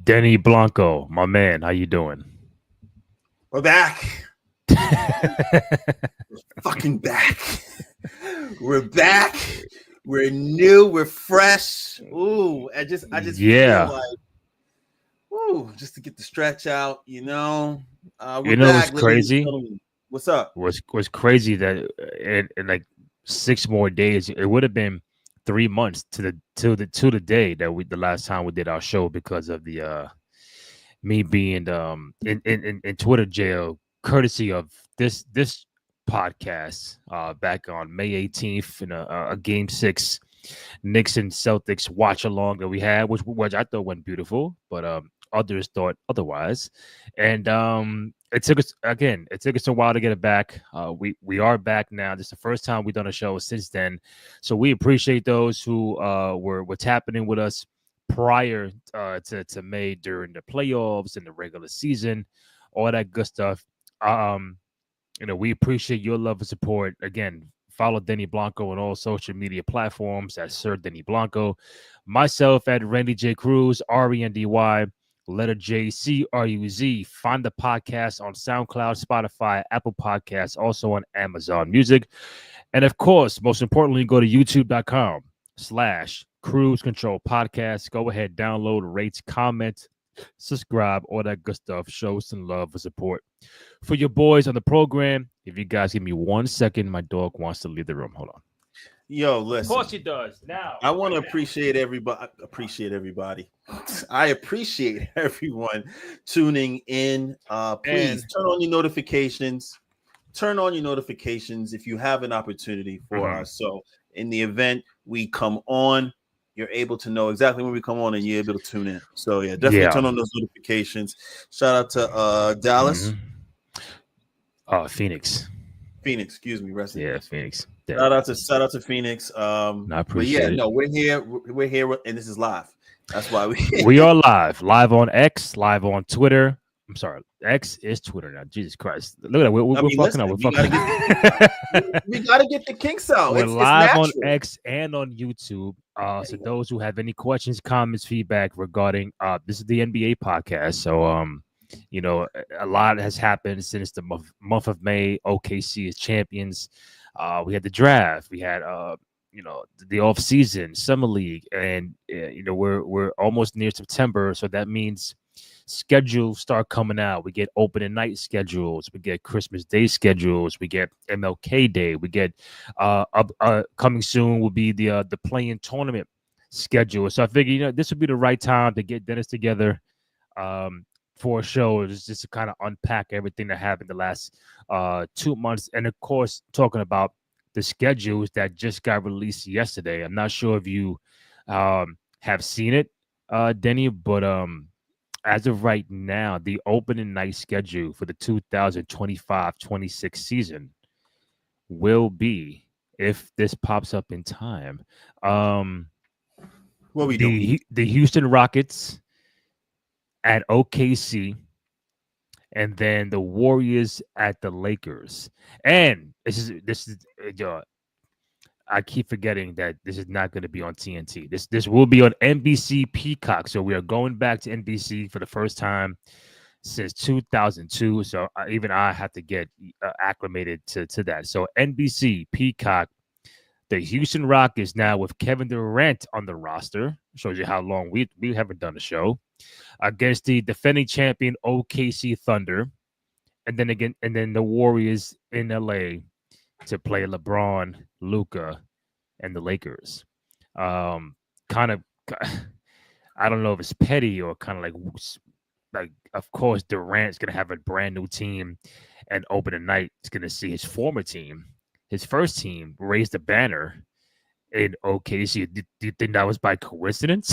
Denny Blanco, my man, how you doing? We're back. We're fucking back. We're back. We're new. We're fresh. Ooh, I just feel Yeah, like, just to get the stretch out, We're you know what's back, ladies and crazy? gentlemen. What's up? Was crazy that in like 6 more days, it would have been 3 months to the day that we the last time we did our show because of the me being in Twitter jail, courtesy of this podcast back on May 18th in a game six Knicks and Celtics watch along that we had, which I thought went beautiful, but others thought otherwise. And it took us again. It took us a while to get it back. We are back now. This is the first time we've done a show since then, so we appreciate those who were tapping in with us prior to May during the playoffs and the regular season, all that good stuff. Um, we appreciate your love and support. Again, follow Denny Blanco on all social media platforms at Sir Denny Blanco. Myself at Randy J. Cruz, RENDY, letter J C R U Z. Find the podcast on SoundCloud, Spotify, Apple Podcasts, also on Amazon Music. And of course, most importantly, go to youtube.com/Cruise Control Podcast. Go ahead, download, rate, comment, subscribe, all that good stuff. Show some love and support for your boys on the program. If you guys give me 1 second, my dog wants to leave the room. Hold on. Yo, Of listen. course he does. Now, I want to right now. appreciate everybody. I appreciate everyone tuning in. Please And turn on your notifications. Turn on your notifications if you have an opportunity for us. So in the event we come on, you're able to know exactly when we come on and you're able to tune in. So yeah, definitely turn on those notifications. Shout out to Dallas. Phoenix. Phoenix, excuse me, rest in peace. Phoenix. Shout out to Phoenix. I But appreciate yeah, it. no, we're here, and this is live. That's why We are live on X, live on Twitter. I'm sorry, X is Twitter now. Jesus Christ, look at that. We're fucking up. We're fucking. We gotta get the kinks out. We're It's live on natural. X and on YouTube. So those who have any questions, comments, feedback regarding this is the NBA podcast. So a lot has happened since the month of May. OKC is champions. We had the draft. We had the off season, summer league, and we're almost near September. So that means schedules start coming out. We get opening night schedules. We get Christmas Day schedules. We get MLK Day. We get coming soon will be the playing tournament schedule. So I figure this would be the right time to get Dennis together for a show, just to kind of unpack everything that happened the last 2 months, and of course talking about the schedules that just got released yesterday. I'm not sure if you have seen it, Denny, but as of right now, the opening night schedule for the 2025-26 season will be, if this pops up in time, What we doing? The Houston Rockets at OKC, and then the Warriors at the Lakers. And this is I keep forgetting that this is not going to be on TNT. This will be on NBC Peacock. So we are going back to NBC for the first time since 2002. So even I have to get acclimated to that. So NBC Peacock, the Houston Rockets now with Kevin Durant on the roster. Shows you how long we haven't done a show, against the defending champion OKC Thunder, and then the Warriors in LA to play LeBron, Luka, and the Lakers. Kind of, I don't know if it's petty or kind of like of course Durant's gonna have a brand new team, and opening night is gonna see his former team, his first team, raise the banner in OKC. Do you think that was by coincidence?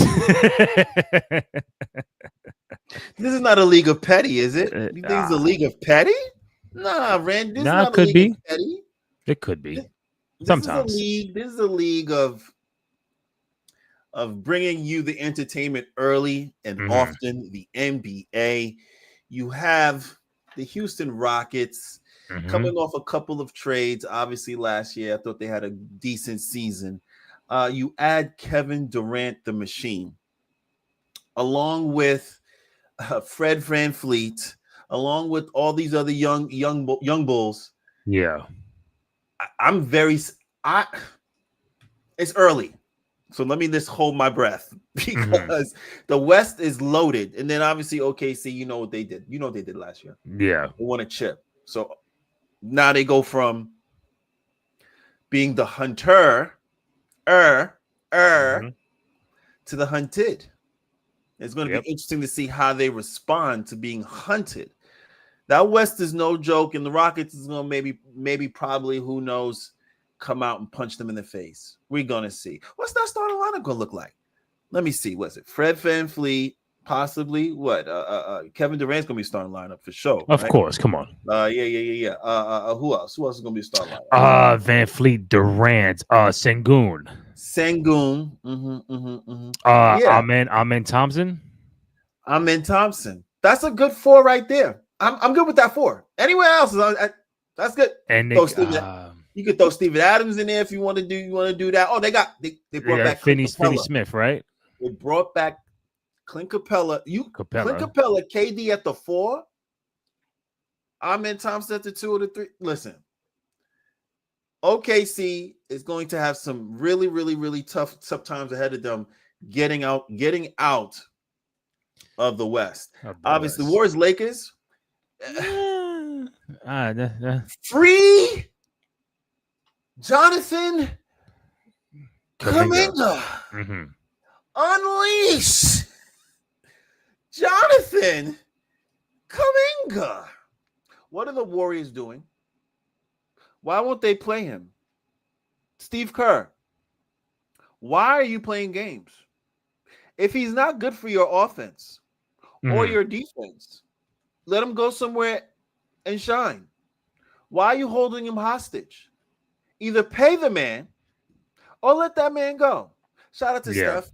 This is not a league of petty, is it? You think it's a league of petty? Nah, Rand. This is not a league of petty. It could be. Sometimes this is a league of bringing you the entertainment early and often. The NBA. You have the Houston Rockets coming off a couple of trades. Obviously, last year I thought they had a decent season. You add Kevin Durant, the machine, along with Fred VanVleet, along with all these other young bulls. Yeah. I'm very. I. It's early, so let me just hold my breath because the West is loaded, and then obviously OKC. You know what they did. You know what they did last year. Yeah. They won a chip. So now they go from being the hunter, to the hunted. It's going to be interesting to see how they respond to being hunted. That West is no joke, and the Rockets is going to maybe probably, who knows, come out and punch them in the face. We're going to see. What's that starting lineup going to look like? Let me see. What's it? Fred VanVleet, possibly. What? Kevin Durant's going to be starting lineup for sure. Of course. Come on. Yeah. Who else? Who else is going to be starting lineup? VanVleet, Durant, Sengun. Amen Thompson. Amen Thompson. That's a good 4 right there. I'm good with that 4. Anywhere else, that's good. And you could throw Steven Adams in there if you want to do that. Oh, they brought back Finney Smith, right? They brought back Clint Capella. Clint Capella, KD at the 4. Amen Thompson at the 2 or the 3. Listen, OKC is going to have some really, really, really tough times ahead of them getting out of the West. Obviously, Warriors, Lakers. Free Jonathan Kuminga. Unleash Jonathan Kuminga. What are the Warriors doing? Why won't they play him? Steve Kerr, why are you playing games? If he's not good for your offense or your defense, let him go somewhere and shine. Why are you holding him hostage? Either pay the man or let that man go. Shout out to Steph.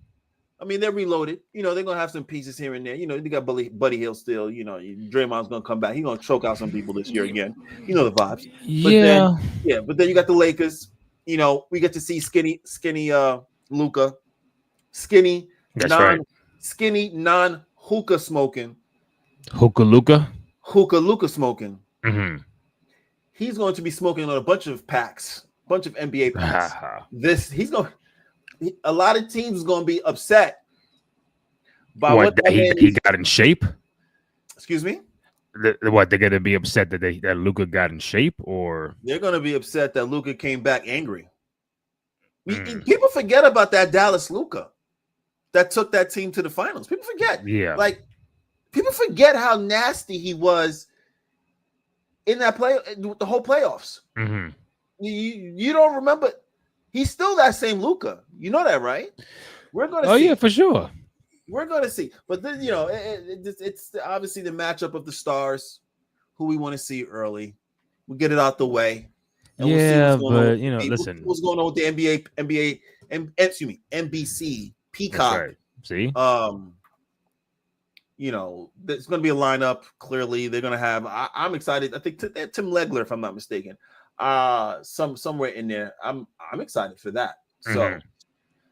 I mean, they're reloaded. You know, they're going to have some pieces here and there. You know, they got Buddy Hill still. You know, Draymond's going to come back. He's going to choke out some people this year again. You know the vibes. But then you got the Lakers. You know, we get to see skinny Luka. Skinny, non-hookah smoking. Hookah Luka smoking. He's going to be smoking on a bunch of packs, bunch of NBA packs. A lot of teams is going to be upset by what he got in shape. Excuse me. They're going to be upset that Luka got in shape, or they're going to be upset that Luka came back angry. People forget about that Dallas Luka that took that team to the finals. People forget. Yeah, like people forget how nasty he was in that the whole playoffs. You don't remember. He's still that same Luka. You know that, right? We're going to see. Oh, yeah, for sure. We're going to see. But then, you know, it's obviously the matchup of the stars who we want to see early. We get it out the way. And we'll see listen. What's going on with the NBC, Peacock. Right. See? You know, there's going to be a lineup. Clearly, they're going to have. I'm excited. I think Tim Legler, if I'm not mistaken. Somewhere in there. I'm excited for that. So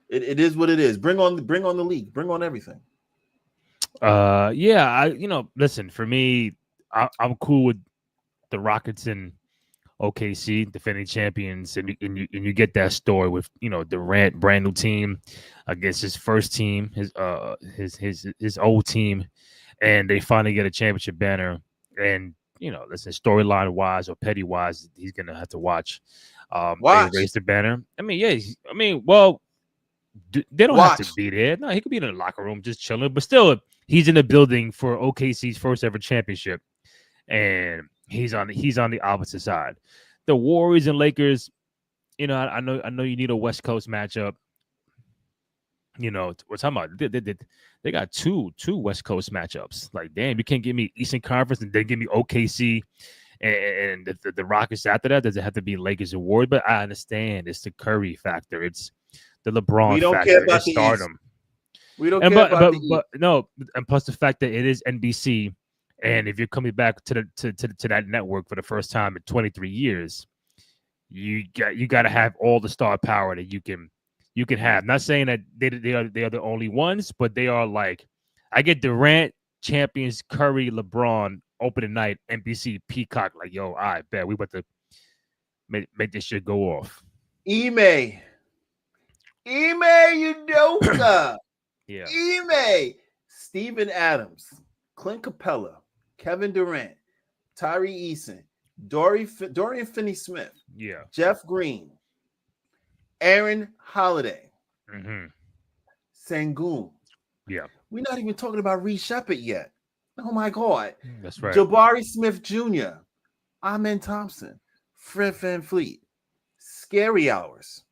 it is what it is. Bring on the league. Bring on everything. Listen, for me, I'm cool with the Rockets and OKC defending champions, and you get that story with Durant, brand new team against his first team, his old team, and they finally get a championship banner. And listen, storyline wise or petty wise, he's gonna have to watch. They raise the banner. I mean, they don't have to be there. No, he could be in the locker room just chilling, but still, he's in the building for OKC's first ever championship, and he's on the opposite side. The Warriors and Lakers, I know you need a West Coast matchup. We're talking about they got two West Coast matchups. Like, damn, you can't give me Eastern Conference and then give me OKC and the Rockets after that. Does it have to be Lakers and Warriors? But I understand it's the Curry factor. It's the LeBron factor. It's stardom. We don't care about the East. But no, and plus the fact that it is NBC, and if you're coming back to that network for the first time in 23 years, you got to have all the star power that you can have. Not saying that they are the only ones, but they are like, I get Durant, champions Curry, LeBron opening night, NBC Peacock. Like, yo, I bet we about to make this shit go off. Ime Udoka. Yeah. Ime. Steven Adams. Clint Capella. Kevin Durant. Tyree Eason. Dorian Finney-Smith. Yeah. Jeff Green. Aaron Holiday. Mm-hmm. Sengun. Yeah. We're not even talking about Reed Shepard yet. Oh my God. That's right. Jabari Smith Jr. Amen Thompson. Fred VanVleet. Scary hours.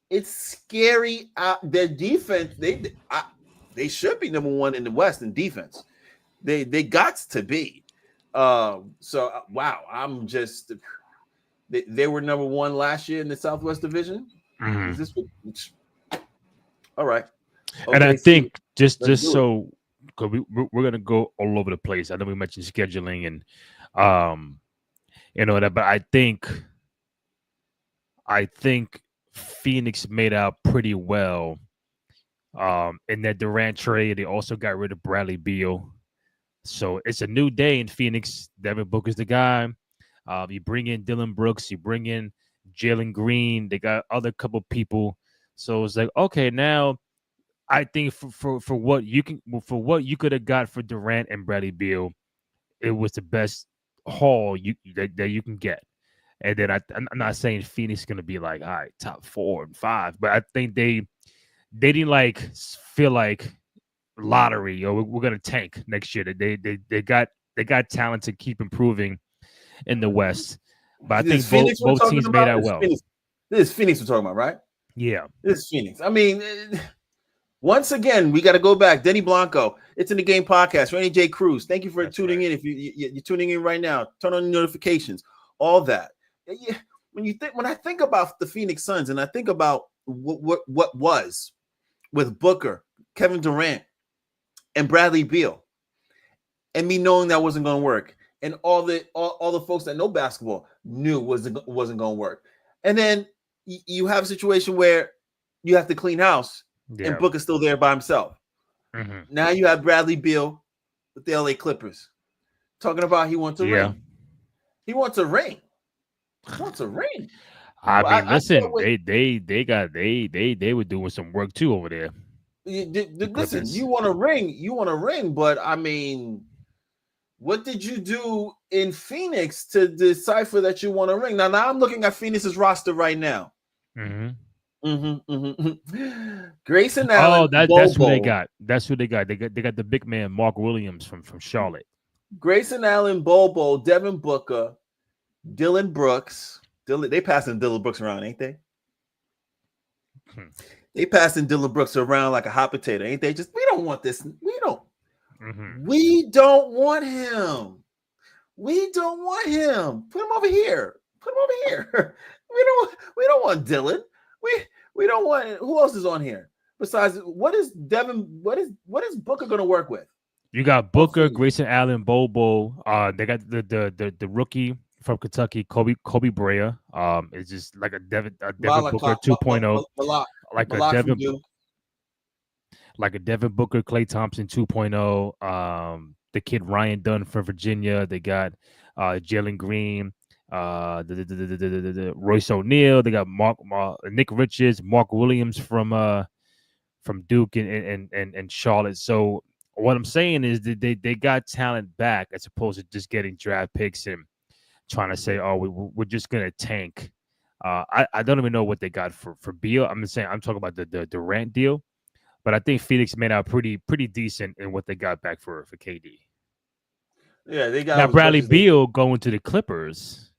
It's scary. Their defense, they should be number one in the West in defense. They got to be. So wow, I'm just they were number one last year in the Southwest Division. Mm-hmm. Is this all right? And I think just so because we're gonna go all over the place. I know we mentioned scheduling and that, but I think Phoenix made out pretty well in that Durant trade. They also got rid of Bradley Beal. So it's a new day in Phoenix. Devin Booker's the guy. You bring in Dylan Brooks. You bring in Jalen Green. They got other couple people. So it's like, okay, now I think for what you could have got for Durant and Bradley Beal, it was the best haul that you can get. And then I'm not saying Phoenix is going to be like, all right, top 4 and 5, but I think they didn't like feel like lottery or we're going to tank next year. They got talent to keep improving in the West. But I think both teams made out well. This is Phoenix we're talking about, right? Yeah. This is Phoenix. I mean, once again, we got to go back. Denny Blanco, It's in the Game podcast. Randy J. Cruz, thank you for tuning in. If you're tuning in right now, turn on the notifications, all that. When I think about the Phoenix Suns and I think about what was with Booker, Kevin Durant, and Bradley Beal, and me knowing that wasn't going to work, and all the folks that know basketball knew wasn't going to work, and then you have a situation where you have to clean house, and Booker's still there by himself. Mm-hmm. Now you have Bradley Beal with the LA Clippers talking about he wants a ring. He wants a ring. What's a ring? I mean, listen, they were doing some work too over there. Listen, you want a ring, but I mean, what did you do in Phoenix to decipher that you want a ring? Now I'm looking at Phoenix's roster right now. Grayson Allen. Oh, that's what they got. That's what they got. They got the big man Mark Williams from Charlotte. Grayson Allen, Bobo, Devin Booker, Dylan Brooks. They passing Dylan Brooks around, ain't they? They passing Dylan Brooks around like a hot potato, ain't they? We don't want this. We don't want him. We don't want him. Put him over here. We don't want Dylan. We don't want. Who else is on here besides? What is Booker going to work with? You got Booker, Grayson Allen, Bobo. They got the rookie from Kentucky, Kobe Brea. It's just like a Devin Booker 2.0, like a Devin Booker, Klay Thompson 2.0. The kid Ryan Dunn from Virginia. They got Jalen Green, the Royce O'Neal. They got Nick Richards, Mark Williams from Duke and Charlotte. So what I'm saying is that they got talent back as opposed to just getting draft picks and trying to say, oh, we're just gonna tank. I don't even know what they got for Beal. I'm talking about the Durant deal, but I think Phoenix made out pretty decent in what they got back for KD. Yeah, they got now Bradley Beal going to the Clippers,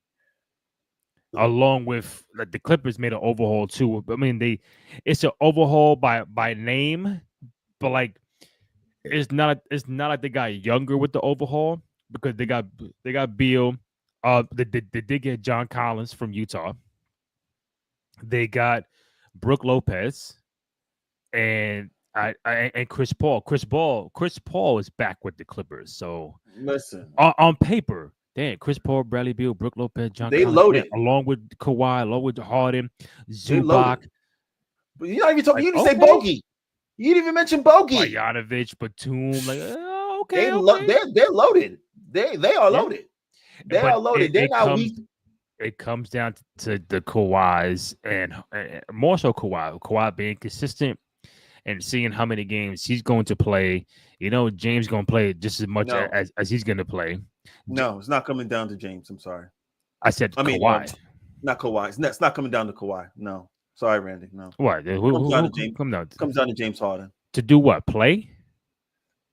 along with the Clippers made an overhaul too. I mean, it's an overhaul by name, but like it's not like they got younger with the overhaul because they got Beal. They did get John Collins from Utah. They got Brook Lopez and Chris Paul. Chris Paul is back with the Clippers. So listen, on paper, damn, Chris Paul, Bradley Beal, Brook Lopez, John they Collins, loaded along with Kawhi, along with Harden, Zubac. But you're not even talking. You didn't say Bogey. You didn't even mention Bogey. Bogdanovic, Batum, Okay, okay. They're loaded. They are Yeah, loaded. They but are loaded. They're not weak. it comes down to the Kawhis and more so Kawhi being consistent and seeing how many games he's going to play. You know, James going to play just as much No, as he's going to play. no, it's not coming down to James. I'm sorry. I said I mean, Kawhi. not Kawhi. It's not coming down to Kawhi. No, sorry, Randy. No, What? comes down to Who James. come down Comes down to James Harden. to do what? Play?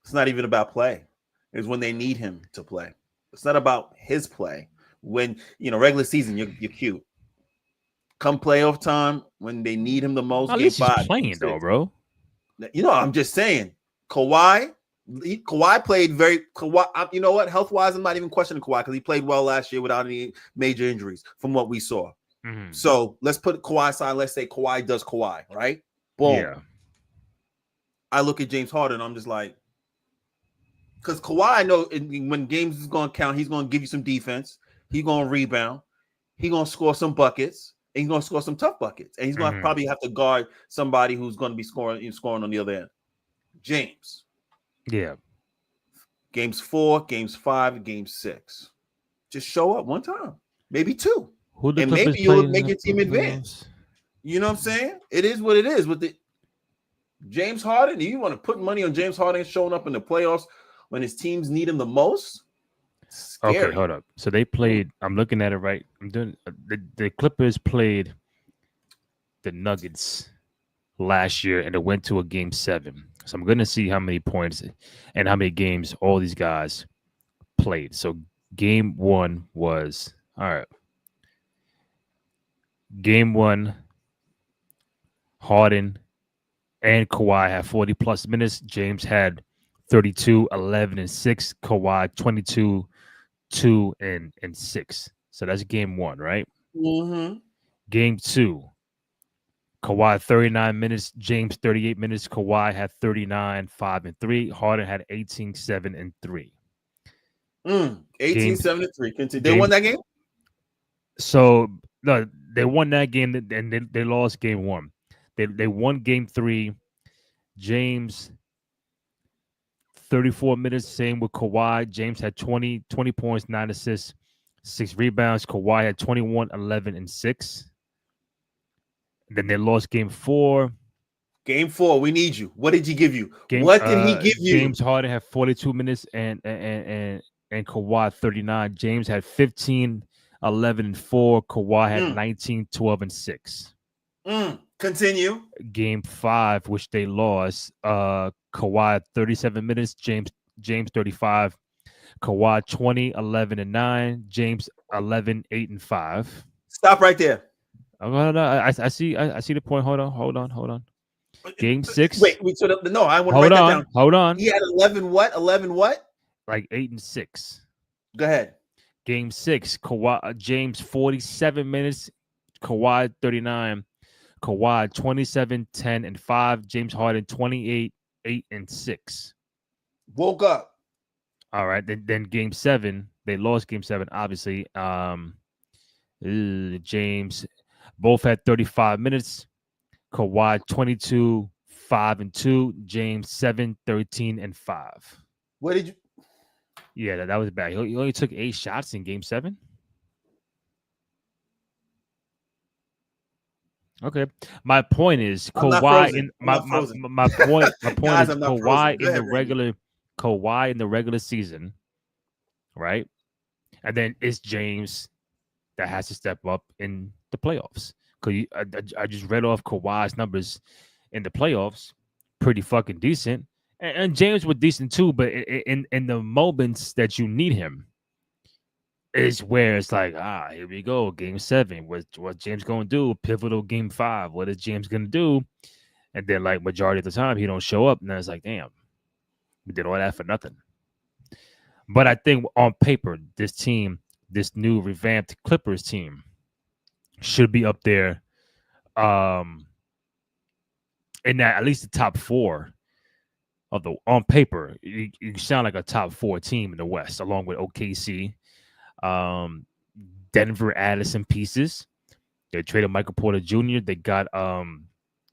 It's not even about play. It's when they need him to play. It's not about his play. When regular season, you're cute. Come playoff time, when they need him the most, At game least he's 5, playing though, bro. I'm just saying, Kawhi played very. Kawhi, you know what? Health wise, I'm not even questioning Kawhi because he played well last year without any major injuries, from what we saw. Mm-hmm. So let's put Kawhi aside. Let's say Kawhi does Kawhi, right? Boom. Yeah. I look at James Harden. I'm just like, because Kawhi, I know when games is going to count, he's going to give you some defense. He's going to rebound. He's going to score some buckets. And he's going to score some tough buckets. And he's going to probably have to guard somebody who's going to be scoring on the other end. James. Yeah. Games 4, games 5, game 6. Just show up one time. Maybe 2. And maybe you'll make your team advance. You know what I'm saying? It is what it is with the James Harden. You want to put money on James Harden showing up in the playoffs when his teams need him the most? Scary. Okay, hold up. So they played. I'm looking at it right. I'm doing the Clippers played the Nuggets last year, and it went to a game 7. So I'm going to see how many points and how many games all these guys played. So game 1 was all right. Game 1, Harden and Kawhi had 40 plus minutes. James had 32, 11, and 6. Kawhi 22, 2, and 6. So that's game 1, right? Mm-hmm. Game 2, Kawhi 39 minutes, James 38 minutes. Kawhi had 39, 5, and 3. Harden had 18, 7, and 3. 18, 7, and 3. They won that game? So no, they won that game and they lost game 1. They won game 3. James 34 minutes, same with Kawhi. James had 20 points, 9 assists, 6 rebounds. Kawhi had 21, 11, and 6. Then they lost game 4. Game 4, we need you. What did he give you? What did he give you? James Harden had 42 minutes and Kawhi 39. James had 15, 11, and 4. Kawhi had 19, 12, and 6. Continue. Game 5, which they lost. Kawhi 37 minutes. James 35. Kawhi 20, 11, and 9. James 11, 8, and 5. Stop right there. I see the point. Hold on. Game 6. Wait. No, I want to write that down. Hold on. He had 11 what? 11 what? Like 8 and 6. Go ahead. Game 6. Kawhi James 47 minutes. Kawhi 39. Kawhi 27, 10, and 5. James Harden 28, 8, and 6. Woke up. All right. Then game 7. They lost game 7, obviously. James both had 35 minutes. Kawhi 22, 5, and 2. James 7, 13, and 5. What did you? Yeah, that was bad. He only took 8 shots in game 7. Okay. My point is Kawhi in my point Guys, is Kawhi in the regular season, right? And then it's James that has to step up in the playoffs. Because I just read off Kawhi's numbers in the playoffs, pretty fucking decent. And James was decent too, but in the moments that you need him is where it's like, here we go, game 7. What James gonna do? Pivotal game 5. What is James gonna do? And then, like, majority of the time, he don't show up, and then it's like, damn, we did all that for nothing. But I think on paper, this team, this new revamped Clippers team, should be up there, in that at least the top 4 of the on paper. You sound like a top 4 team in the West, along with OKC. Denver added some pieces. They traded Michael Porter Jr. They got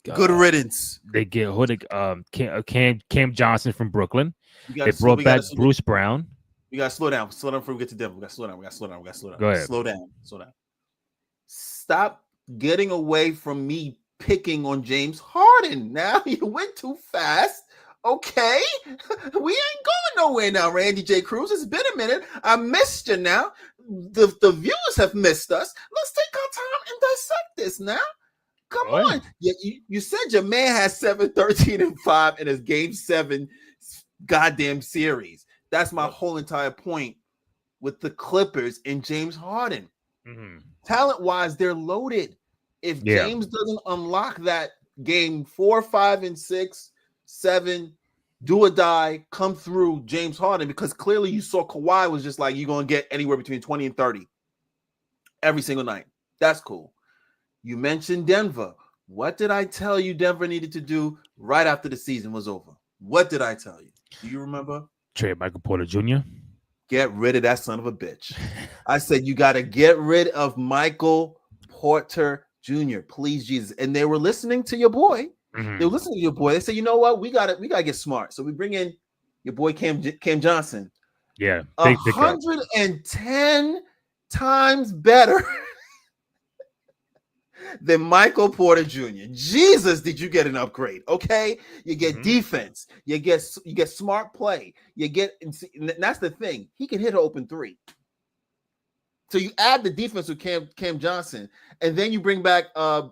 good riddance. They get Cam Johnson from Brooklyn. We They got so brought we got back to Bruce Brown. we got to slow down. Slow down before we get to Denver. We got to slow down. We got to slow down. We got to slow down. Go ahead. Slow down. Slow down. Stop getting away from me picking on James Harden. Now you went too fast. Okay, we ain't going nowhere now, Randy J. Cruz. It's been a minute. I missed you now. The viewers have missed us. Let's take our time and dissect this now. Come on. You said your man has 7, 13, and 5 in his game 7 goddamn series. That's my whole entire point with the Clippers and James Harden. Mm-hmm. Talent-wise, they're loaded. If James doesn't unlock that game 4, 5, and 6, 7, do or die, come through James Harden, because clearly you saw Kawhi was just like, you're going to get anywhere between 20 and 30 every single night. That's cool. You mentioned Denver. What did I tell you Denver needed to do right after the season was over? What did I tell you? Do you remember? Trade Michael Porter Jr. Get rid of that son of a bitch. I said, you got to get rid of Michael Porter Jr. Please, Jesus. And they were listening to your boy. Mm-hmm. They were listening to your boy. They said, you know what? We got to get smart. So we bring in your boy Cam Johnson. Yeah. 110 times better than Michael Porter Jr. Jesus, did you get an upgrade? Okay, you get defense, you get smart play, you get, and that's the thing. He can hit an open 3. So you add the defense with Cam Johnson, and then you bring back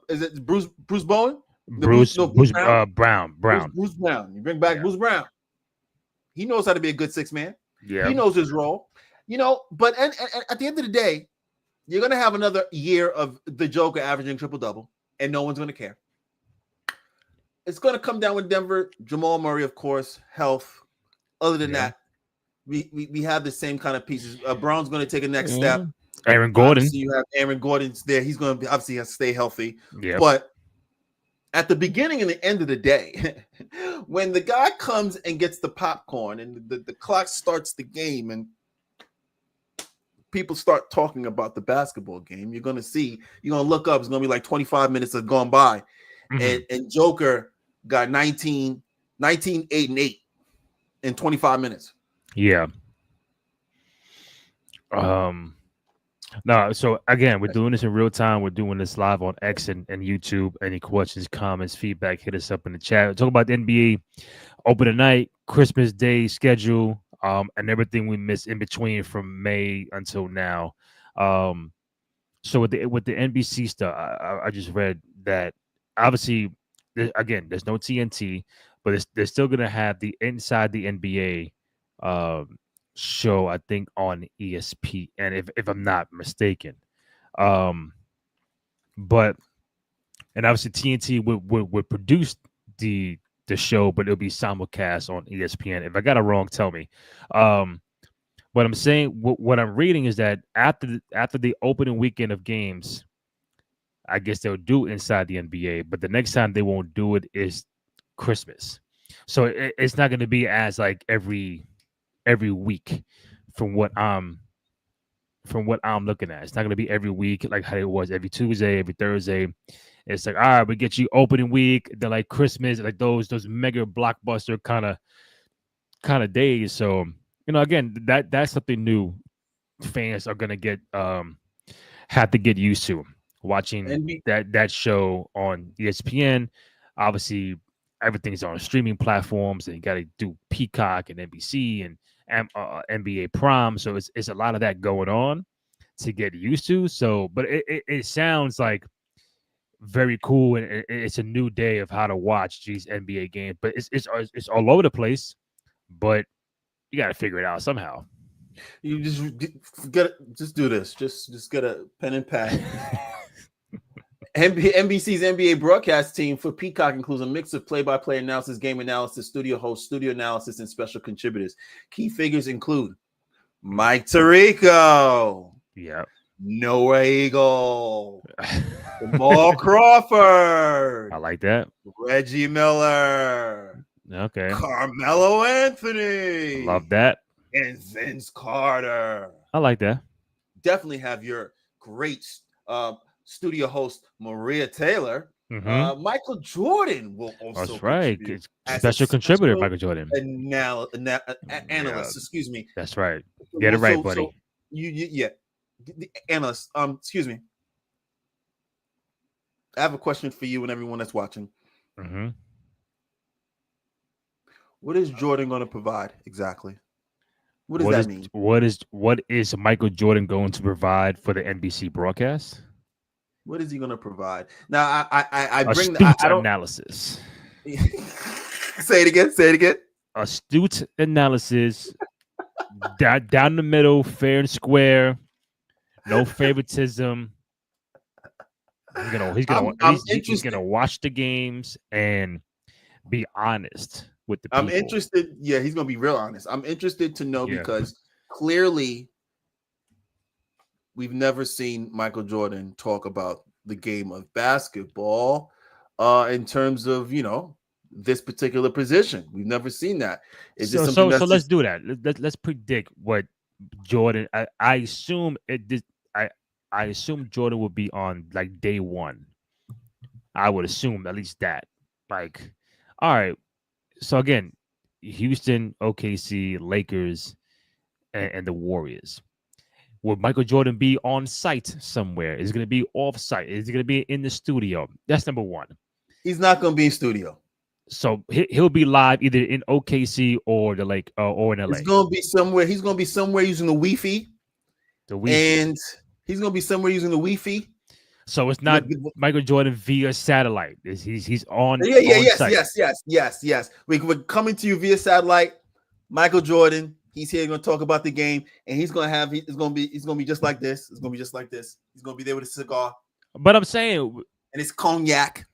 is it Bruce Bowen? Bruce Brown. Bruce Brown. You bring back Bruce Brown. He knows how to be a good 6-man. Yeah, he knows his role. But and at the end of the day, you're going to have another year of the Joker averaging triple-double, and no one's going to care. It's going to come down with Denver. Jamal Murray, of course, health. Other than that, we have the same kind of pieces. Brown's going to take a next step. Aaron Gordon. Obviously, you have Aaron Gordon's there. He's going to obviously have to stay healthy. Yeah. But at the beginning and the end of the day, when the guy comes and gets the popcorn and the clock starts the game and people start talking about the basketball game, you're going to look up, it's going to be like 25 minutes have gone by. And Joker got 19, 8, and 8 in 25 minutes. Yeah. No, so again, we're doing this in real time. We're doing this live on X and YouTube. Any questions, comments, feedback, hit us up in the chat. Talk about the NBA open tonight, Christmas Day schedule, and everything we missed in between from May until now. So with the NBC stuff, I just read that obviously, again, there's no TNT, but they're still gonna have the Inside the NBA show, I think, on ESPN, if I'm not mistaken. But and obviously TNT would produce the show, but it'll be simulcast on ESPN. If I got it wrong, tell me. What I'm saying, what I'm reading is that after the opening weekend of games, I guess they'll do Inside the NBA, but the next time they won't do it is Christmas. So it's not going to be as like every week from what I'm looking at. It's not going to be every week like how it was every Tuesday, every Thursday. It's like, all right, we get you opening week, then like Christmas, like those mega blockbuster kind of days. So, again, that's something new fans are going to have to get used to watching that show on ESPN. Obviously, everything's on streaming platforms, and you got to do Peacock and NBC and NBA Prime. So it's a lot of that going on to get used to. So, but it sounds like very cool, and it's a new day of how to watch these NBA games. But it's all over the place. But you got to figure it out somehow. You just do this. Just get a pen and pad. NBC's NBA broadcast team for Peacock includes a mix of play-by-play analysis, game analysis, studio hosts, studio analysis, and special contributors. Key figures include Mike Tirico, Noah Eagle, Jamal Crawford. I like that. Reggie Miller. Okay. Carmelo Anthony. Love that. And Vince Carter. I like that. Definitely have your great studio host Maria Taylor. Michael Jordan will also That's right. contribute It's as a special contributor, special Michael Jordan. analyst. Excuse me. That's right. Get it right, buddy. So yeah, the analyst. Excuse me. I have a question for you and everyone that's watching. What is Jordan going to provide exactly? What does that mean? What is Michael Jordan going to provide for the NBC broadcast? What is he going to provide? Now, I bring astute I don't analysis. Say it again. Say it again. Astute analysis. down the middle, fair and square. No favoritism. He's gonna watch the games and be honest with the people. I'm interested. Yeah, he's gonna be real honest. I'm interested to know because clearly we've never seen Michael Jordan talk about the game of basketball in terms of, this particular position. We've never seen that. So let's do that. Let's predict what Jordan. I assume I assume Jordan will be on like day one. I would assume at least that. Like, all right. So again, Houston, OKC, Lakers, and the Warriors. Will Michael Jordan be on site somewhere? Is it going to be off site? Is it going to be in the studio? That's number one. He's not going to be in studio. So he'll be live either in OKC or the Lake or in LA. He's going to be somewhere. He's going to be somewhere using the Wi-Fi. And he's going to be somewhere using the Wi-Fi. So it's not Michael Jordan via satellite. He's on. Yes. We're coming to you via satellite. Michael Jordan. He's here going to talk about the game, and he's going to be just like this. It's going to be just like this. He's going to be there with a cigar. But I'm saying, and it's cognac.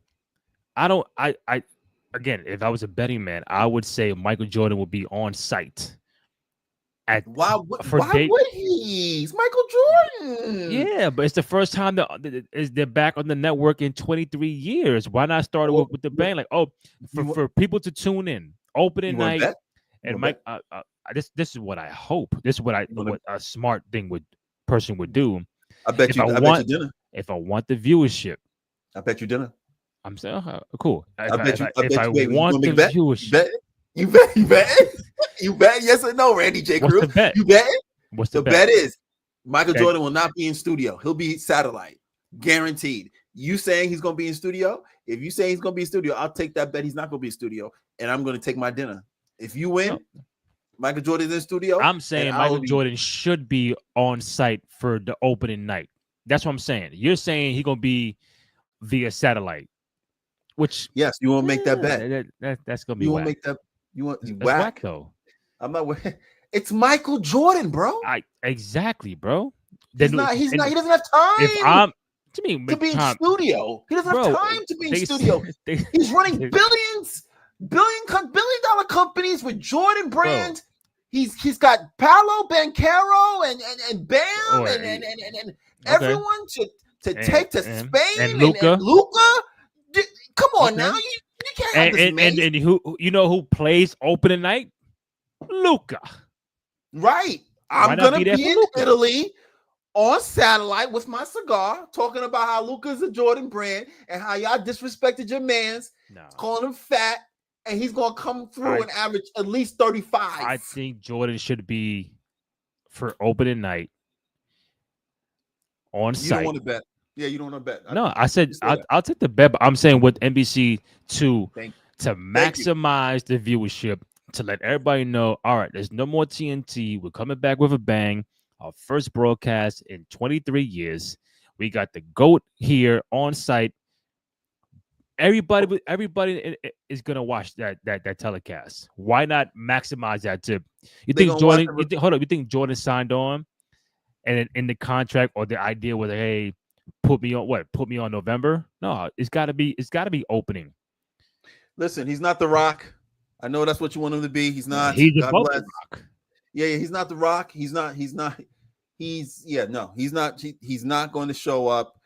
Again, if I was a betting man, I would say Michael Jordan would be on site. Why would he? He's Michael Jordan. Yeah, but it's the first time they're back on the network in 23 years. Why not start with the bang? Like, for people to tune in, opening night, and Mike. This is what I hope. This is what a smart person would do. I bet you dinner. If I want the viewership, I bet you dinner. I'm saying, cool. I bet you want the viewership, you bet. You bet yes or no, Randy J. Cruz. What's the bet? You bet? What's the bet? The bet is Michael Jordan will not be in studio. He'll be satellite. Guaranteed. You saying he's going to be in studio? If you say he's going to be in studio, I'll take that bet he's not going to be in studio, and I'm going to take my dinner. If you win, Michael Jordan's in studio. I'm saying Michael Jordan should be on site for the opening night. That's what I'm saying. You're saying he's going to be via satellite. Which yes, you won't make that bet. That's gonna be. You whack. won't make that. You want whack though. I'm not. It's Michael Jordan, bro. Exactly, bro. He's not. He doesn't have time. If I'm to be in studio, he doesn't have time to be in studio. He's running billion-dollar companies with Jordan brand. He's got Paolo Banchero and Bam and everyone to take to Spain and Luca. Come on now, you can't have this and who plays opening night? Luca. Right. I'm gonna be in Italy on satellite with my cigar, talking about how Luca's a Jordan brand and how y'all disrespected your man's, calling him fat, and he's gonna come through and average at least 35. I think Jordan should be for opening night on site. You don't want to bet. Yeah, you don't want to bet. No, I said I'll take the bet, but I'm saying with NBC to maximize the viewership, to let everybody know, all right, there's no more TNT. We're coming back with a bang. Our first broadcast in 23 years. We got the GOAT here on site. Everybody is gonna watch that telecast. Why not maximize that tip? You think Jordan? You think Jordan signed on, and in the contract or the idea was, hey, put me on November? No, it's got to be opening. Listen, he's not The Rock. I know that's what you want him to be. He's not. He's above The Rock. Yeah, he's not The Rock. He's not. He's not going to show up.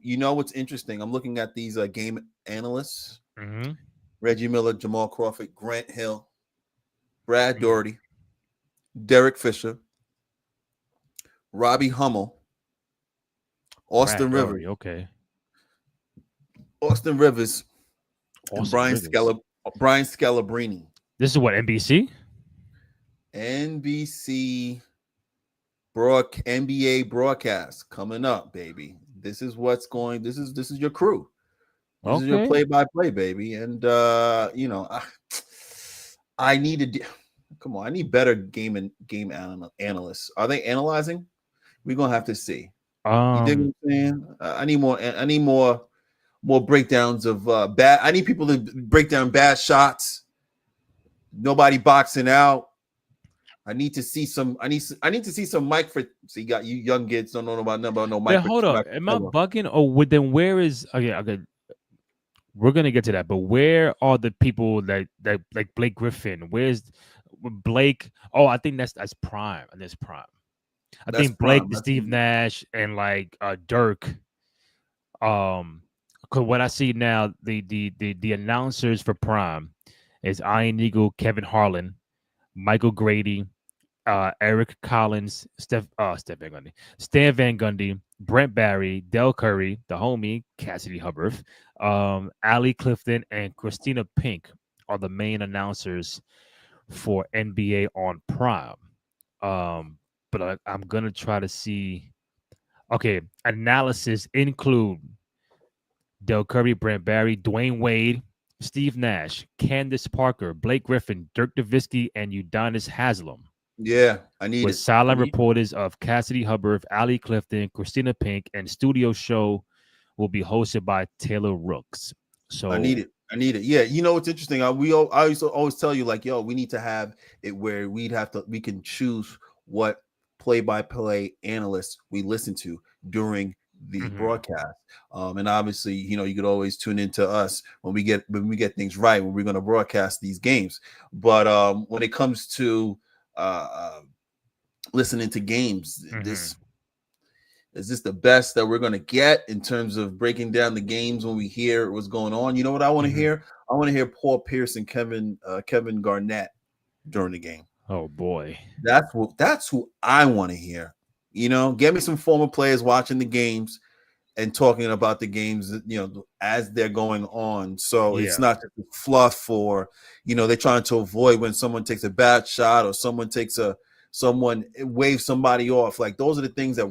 You know what's interesting? I'm looking at these game analysts: Reggie Miller, Jamal Crawford, Grant Hill, Brad Doherty, Derek Fisher, Robbie Hummel, Austin Rivers. Okay. Austin Rivers and Austin Rivers. Brian Scalabrine. This is what NBC. NBC NBA broadcast coming up, baby. This is what's going. This is your crew. This is your Okay. play-by-play, baby. And I need to. Come on, I need better game analysts. Are they analyzing? We're gonna have to see. You dig what Um. I'm saying? I need more. I need more breakdowns of bad. I need people to break down bad shots. Nobody boxing out. I need to see some. I need to see some Mike for. So you got you young kids don't know about number no But Mike. hold up. Am I bugging? Or then where is? Okay. Okay. We're gonna get to that. But where are the people that like Blake Griffin? Where's Blake? Oh, I think that's Prime. And that's Prime. I That's think Blake, prime. Steve Nash, and like Dirk. Cause what I see now, the announcers for Prime is Iron Eagle, Kevin Harlan, Michael Grady, Eric Collins, Stan Van Gundy, Brent Barry, Del Curry, the homie, Cassidy Hubbard, Ali Clifton, and Christina Pink are the main announcers for NBA on Prime. But I'm gonna try to see. Okay, analysis include Del Curry, Brent Barry, Dwayne Wade, Steve Nash, Candace Parker, Blake Griffin, Dirk Nowitzki, and Udonis Haslam. Yeah, I need With it. silent reporters of Cassidy Hubbard, Ali Clifton, Christina Pink, and studio show will be hosted by Taylor Rooks. I need So, it. I need it. Yeah, you know what's interesting? I used to always tell you like, yo, we need to have it where we can choose what play-by-play analysts we listen to during the broadcast. And obviously, you could always tune into us when we get things right when we're going to broadcast these games. But when it comes to listening to games, is this the best that we're going to get in terms of breaking down the games when we hear what's going on? You know what I want to hear? I want to hear Paul Pierce and Kevin Garnett during the game. Oh boy, that's who I want to hear. Get me some former players watching the games and talking about the games, as they're going on. So it's not just fluff or, they're trying to avoid when someone takes a bad shot or someone waves somebody off. Like those are the things that,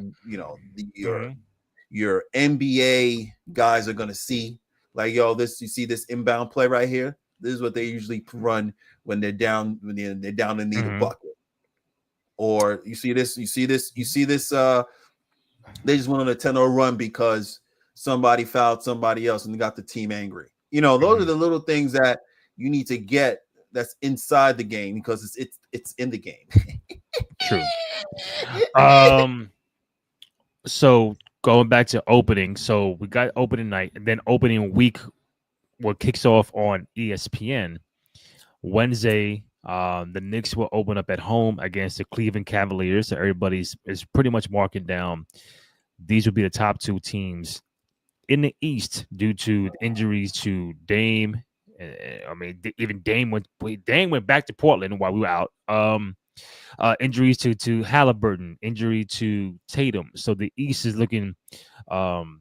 your NBA guys are going to see. Like, yo, you see this inbound play right here. This is what they usually run when they're down, they're down and need a bucket. Or you see this, they just went on a 10-0 run because somebody fouled somebody else and got the team angry. Those are the little things that you need to get that's inside the game because it's in the game. True. So going back to opening, so we got opening night and then opening week, what kicks off on ESPN Wednesday. The Knicks will open up at home against the Cleveland Cavaliers. So everybody's is pretty much marking down. These will be the top two teams in the East due to injuries to Dame. I mean, even Dame went back to Portland while we were out. Injuries to Halliburton, injury to Tatum. So the East is looking. There'll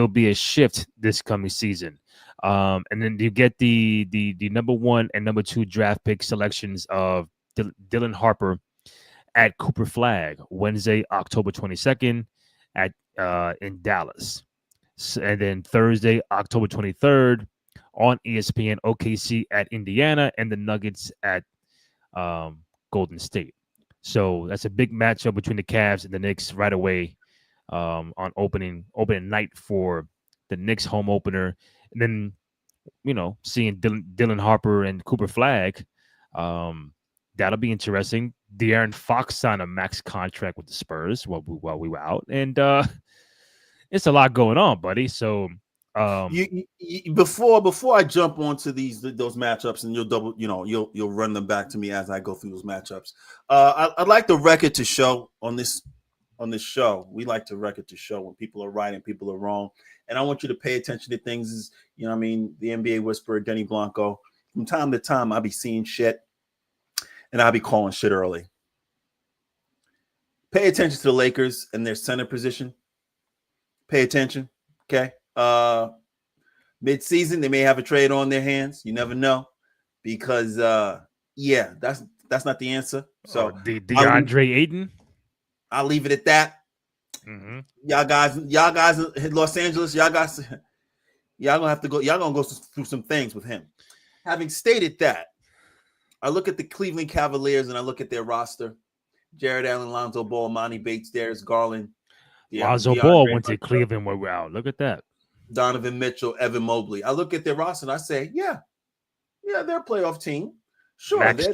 be a shift this coming season. And then you get the number 1 and number 2 draft pick selections of Dylan Harper at Cooper Flag Wednesday, October 22nd at in Dallas. And then Thursday, October 23rd on ESPN, OKC at Indiana and the Nuggets at Golden State. So that's a big matchup between the Cavs and the Knicks right away on opening night for the Knicks home opener. And then, seeing Dylan Harper and Cooper Flag, that'll be interesting. De'Aaron Fox signed a max contract with the Spurs while we were out. And it's a lot going on, buddy. So before I jump onto those matchups, and you'll run them back to me as I go through those matchups. I'd like the record to show on this show. We like the record to show when people are right and people are wrong. And I want you to pay attention to things. The NBA whisperer Denny Blanco. From time to time, I'll be seeing shit, and I'll be calling shit early. Pay attention to the Lakers and their center position. Pay attention, okay? Mid-season, they may have a trade on their hands. You never know, because yeah, that's not the answer. So the DeAndre Ayton. I'll leave it at that. Mm-hmm. Y'all guys in Los Angeles, y'all gonna have to go. Y'all gonna go through some things with him. Having stated that, I look at the Cleveland Cavaliers and I look at their roster: Jared Allen, Lonzo Ball, Monty Bates, Darius Garland. Lonzo Ball went to Cleveland. Wow, look at that. Donovan Mitchell, Evan Mobley. I look at their roster and I say, yeah, they're a playoff team. Sure, Max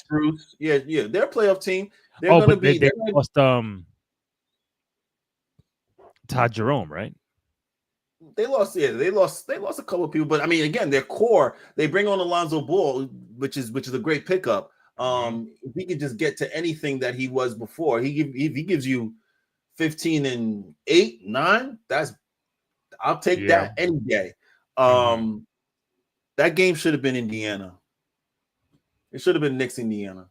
Cruz. Yeah, they're a playoff team. They're gonna be. They lost Todd Jerome, right? They lost a couple of people, but I mean, again, their core. They bring on Alonzo Ball, which is a great pickup. If he could just get to anything that he was before, he gives you 15 and 8, 9. I'll take that any day. That game should have been Indiana. It should have been Knicks, Indiana.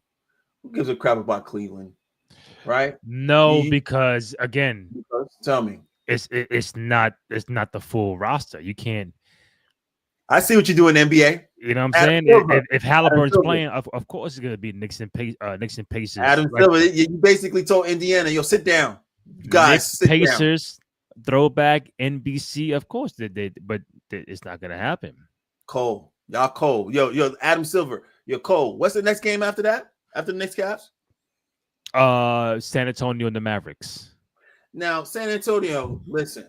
Who gives a crap about Cleveland, right? No, because again, tell me, it's not the full roster. You can't. I see what you do in NBA. You know what I'm saying? If Halliburton's playing, of course it's going to be Knicks and Pacers. Adam Silver, you basically told Indiana, "Yo, sit down, guys." Knicks, Pacers, throwback, NBC. Of course, but it's not going to happen. Cold, y'all cold. Yo, Adam Silver, you're cold. What's the next game after that? After the Knicks Cavs? San Antonio and the Mavericks. Now, San Antonio, listen,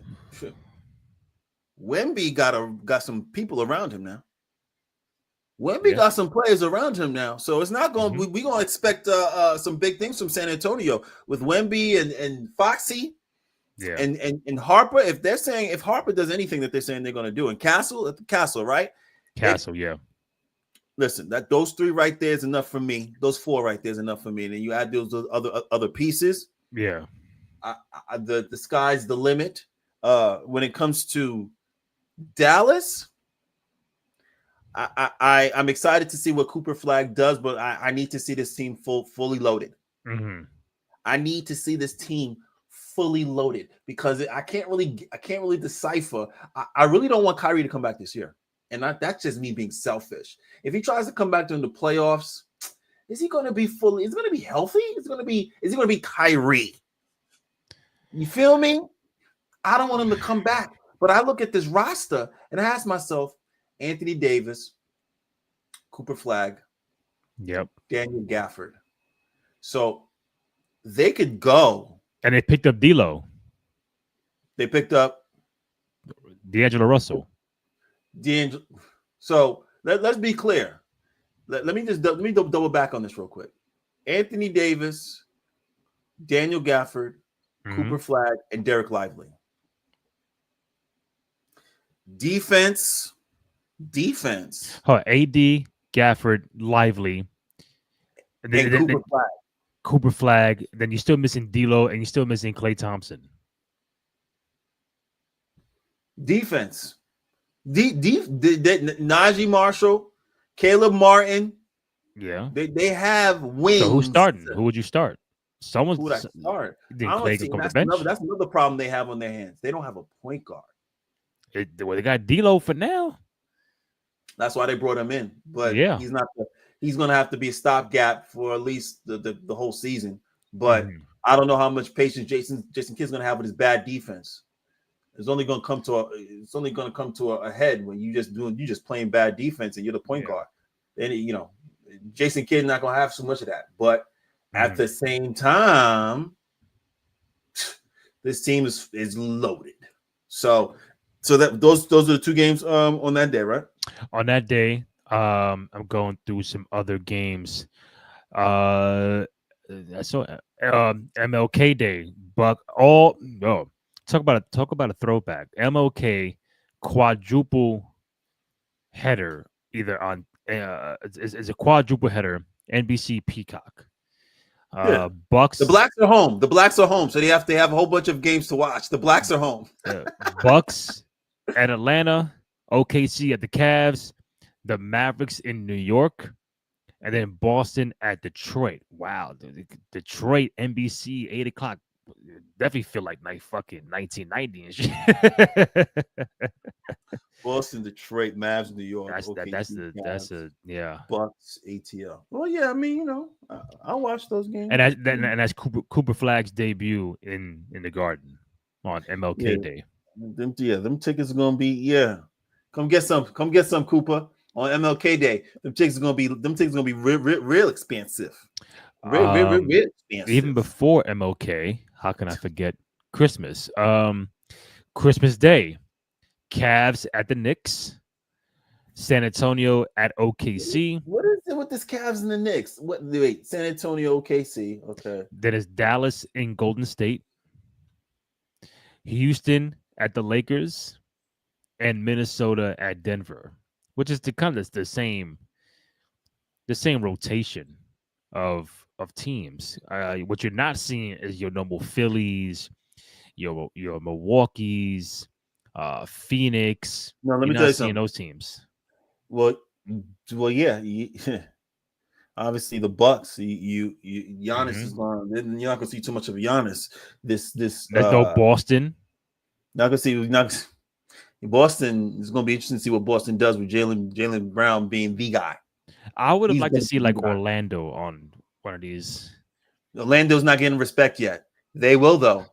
Wemby got some people around him now. Wemby got some players around him now, so it's not going. We're going to expect some big things from San Antonio with Wemby and Foxy, and Harper. If Harper does anything that they're saying they're going to do, and Castle, right? Castle. Listen, those 3 right there is enough for me. Those 4 right there is enough for me. And then you add those other pieces. Yeah, the sky's the limit. When it comes to Dallas, I'm excited to see what Cooper Flag does, but I need to see this team fully loaded. I need to see this team fully loaded because I can't really decipher. I really don't want Kyrie to come back this year. And that's just me being selfish. If he tries to come back during the playoffs, is he going to be fully? Is he going to be healthy? Is he going to be Kyrie? You feel me? I don't want him to come back. But I look at this roster and I ask myself, Anthony Davis, Cooper Flag, Daniel Gafford. So they could go. And they picked up D'Lo. They picked up D'Angelo Russell. So let's be clear. Let me double back on this real quick. Anthony Davis, Daniel Gafford, Cooper Flag, and Derek Lively. Defense. AD, Gafford, Lively, and then Cooper Flag. Then you're still missing D'Lo, and you're still missing Klay Thompson. Defense. Najee Marshall, Caleb Martin. Yeah, they have wings. So who's starting? Who would you start? Who would I start? That's another problem they have on their hands. They don't have a point guard. They got D'Lo for now. That's why they brought him in. But he's not. He's going to have to be a stopgap for at least the whole season. But I don't know how much patience Jason Kidd's going to have with his bad defense. It's only going to come to a head when you just playing bad defense and you're the point guard. Then Jason Kidd not going to have so much of that. But at the same time, this team is loaded. So that those are the 2 games on that day, right? On that day, I'm going through some other games. I saw MLK Day, but talk about a throwback. MLK quadruple header, either on it's a quadruple header. NBC Peacock. Bucks. The Blacks are home. So they have a whole bunch of games to watch. The Blacks are home. Bucks at Atlanta, OKC at the Cavs, the Mavericks in New York, and then Boston at Detroit. Wow, Detroit NBC 8 o'clock definitely feel like fucking 1990 and shit. Boston, Detroit, Mavs, New York, That's that. OKC, That's Cavs, a yeah. Bucks, ATL. Well, yeah, I mean, I watch those And games. that's Cooper Flag's debut in the Garden on Yeah, MLK Day. them tickets are gonna be Come get some. Come get some, Cooper, on MLK Day. Them tickets are gonna be real expensive. Real Even expensive. before MLK, how can I forget Christmas? Christmas Day, Cavs at the Knicks, San Antonio at OKC. What is it with this Cavs and the Knicks? Wait, San Antonio, OKC. Okay. Then it's Dallas in Golden State, Houston at the Lakers, and Minnesota at Denver, which is the kind of the same rotation of teams. What you're not seeing is your normal Phillies, your Milwaukee's, Phoenix. Now let You're me tell not you seeing something. those teams. Well, yeah. Obviously, the Bucks. Giannis Mm-hmm. is going. You're not gonna see too much of Giannis. This. There's no Boston. Not gonna see. Not Boston. It's gonna be interesting to see what Boston does with Jalen Brown being the guy. I would have He's liked to gonna see be the like guy. Orlando on one of these. Orlando's not getting respect yet. They will though.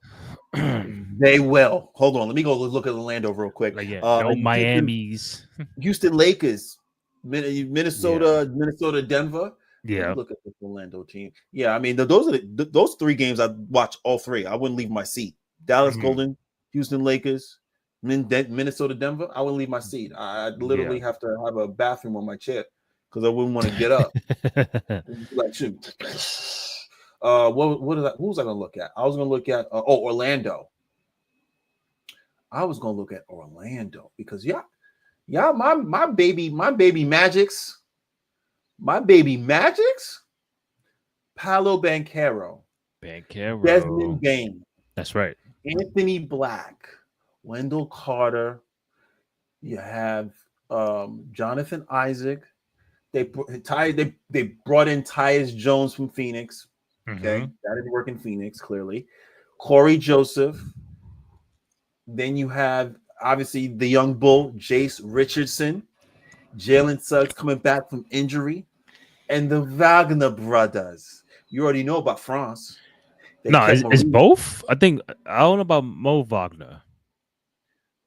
They will. Hold on. Let me go look at Orlando real quick. Like no Miami's. Houston Lakers, Minnesota, Denver. Let me Yeah. look at the Orlando team. Yeah, I mean those are those three games. I watch all three. I wouldn't leave my seat. Dallas Mhm. Golden, Houston Lakers, Minnesota Denver. I wouldn't leave my seat. I'd literally have to have a bathroom on my chair because I wouldn't want to get up. Like shoot. What is that? Who was I gonna look at? I was gonna look at Orlando. I was gonna look at Orlando because my baby Magics, Paolo Banchero, Desmond Banchero. Bain, That's right. Anthony Black, Wendell Carter. You have Jonathan Isaac. They brought in Tyus Jones from Phoenix. Okay, that didn't work in Phoenix clearly. Corey Joseph. Then you have obviously the young bull, Jace Richardson, Jalen Suggs coming back from injury, and the Wagner brothers. You already know about France. They No, kept it's Maurice. both. I think I don't know about Mo Wagner.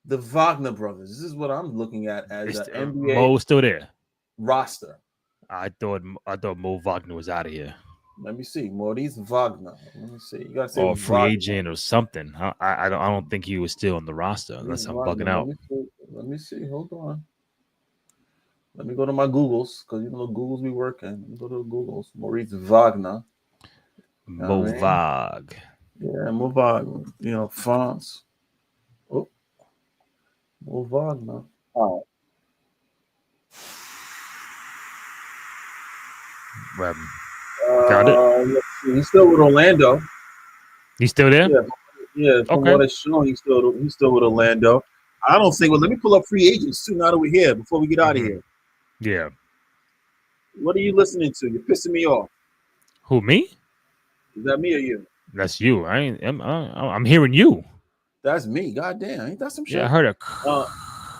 The Wagner brothers. This is what I'm looking at as It's, an NBA Mo's still there. roster. I thought Mo Wagner was out of here. Let me see. Maurice Wagner. Let me see. You gotta say Or free Wagner. agent or something. I don't think he was still on the roster unless I'm bugging out. Let me see. Hold on. Let me go to my Googles because Googles be working. Let me go to Googles. Maurice Wagner. Mo Vag. Yeah, Mo Wagner. France. Oh, Mo Wagner. Oh. Got it. Let's see. He's still with Orlando. He's still there? Yeah. From what it's showing, he's still with Orlando. I don't think. Well, let me pull up free agents too. Now that we're here, before we get out of here. Yeah. What are you listening to? You're pissing me off. Who, me? Is that me or you? That's you. I'm hearing you. That's me. Goddamn, ain't that some shit? Yeah, I heard it.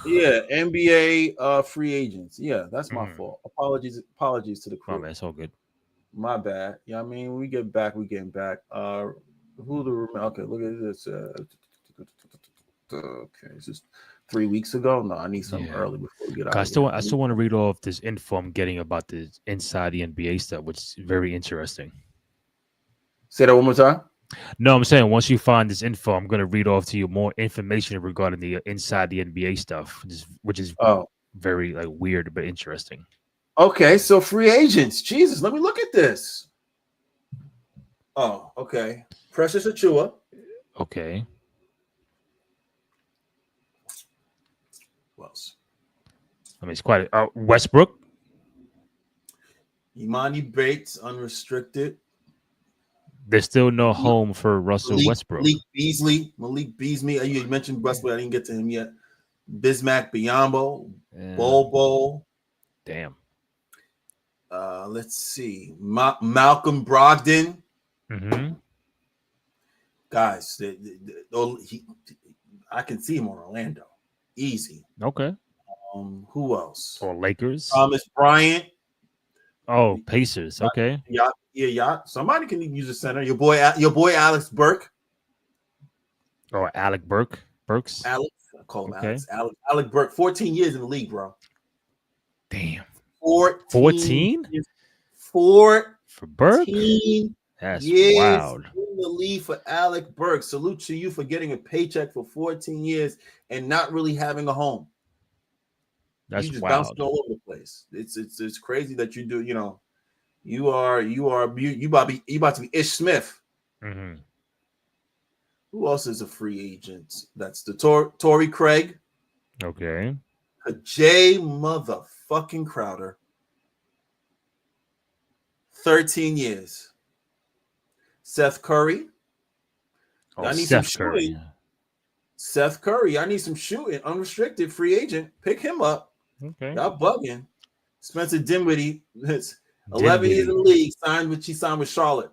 Yeah, NBA free agents. Yeah, that's my fault. Apologies to the crew. Oh man, it's all good. My bad. Yeah, I mean, when we get back, we getting back. Okay, look at this. Okay, it's just 3 weeks ago. No, I need something early before we get out. I still want to read off this info I'm getting about the inside the NBA stuff, which is very interesting. Say that one more time. No, I'm saying once you find this info, I'm going to read off to you more information regarding the inside the NBA stuff, which is very like weird but interesting. Okay, so free agents. Jesus, let me look at this. Oh, okay. Precious Achua. Okay. Who else? I mean, it's quite Westbrook. Imani Bates, unrestricted. There's still no home for Russell Westbrook. Malik Beasley. You mentioned Westbrook. I didn't get to him yet. Bismack Biyombo. Bobo. Damn. Let's see. Malcolm Brogdon. Mm-hmm. guys. I can see him on Orlando, easy. Okay. Who else? Or Lakers. Thomas Bryant. Oh, Pacers. Okay. Yeah. Somebody can use a center. Your boy Alex Burke. Or Burks. Alex, I call him Okay. Alec Burke. 14 years in the league, bro. Damn. 14? 14 for Burke? 14 That's years wild. in the league for Alec Burke. Salute to you for getting a paycheck for 14 years and not really having a home. That's you just wild. bouncing all over the place. It's crazy that you do. You know, you about to be Ish Smith. Mm-hmm. Who else is a free agent? That's the Torrey Craig. Okay. Jay motherfucking Crowder. 13 years. Seth Curry. Oh, I need Seth some Curry. shooting. Seth Curry. I need some shooting. Unrestricted free agent. Pick him up. Okay. Y'all bugging. Spencer Dinwiddie. 11 years in the league. She signed with Charlotte.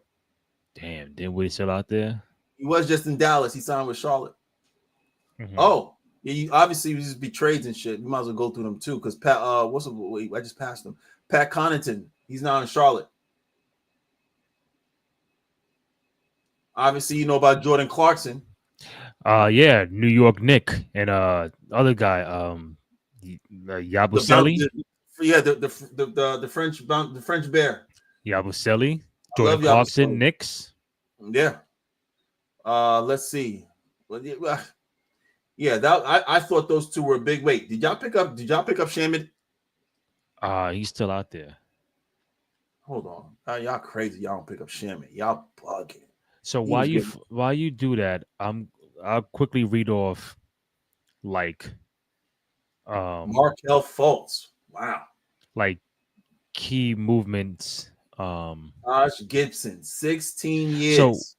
Damn, Dinwiddie still out there? He was just in Dallas. He signed with Charlotte. Mm-hmm. Oh, yeah, you obviously just be trades and shit. We might as well go through them too. Because Pat, I just passed him. Pat Connaughton. He's now in Charlotte. Obviously, you know about Jordan Clarkson. Yeah, New York Nick and other guy, Yabusele. The French bear. Yabusele, Jordan Clarkson, Knicks. Yeah. Let's see. Yeah, that I thought those two were big. Wait, did y'all pick up Shamit? He's still out there. Hold on. Y'all crazy. Y'all don't pick up Shamit. Y'all bugging. So while you do that, I'll quickly read off like Markelle Fultz. Wow. Like key movements. Josh Gibson, 16 years.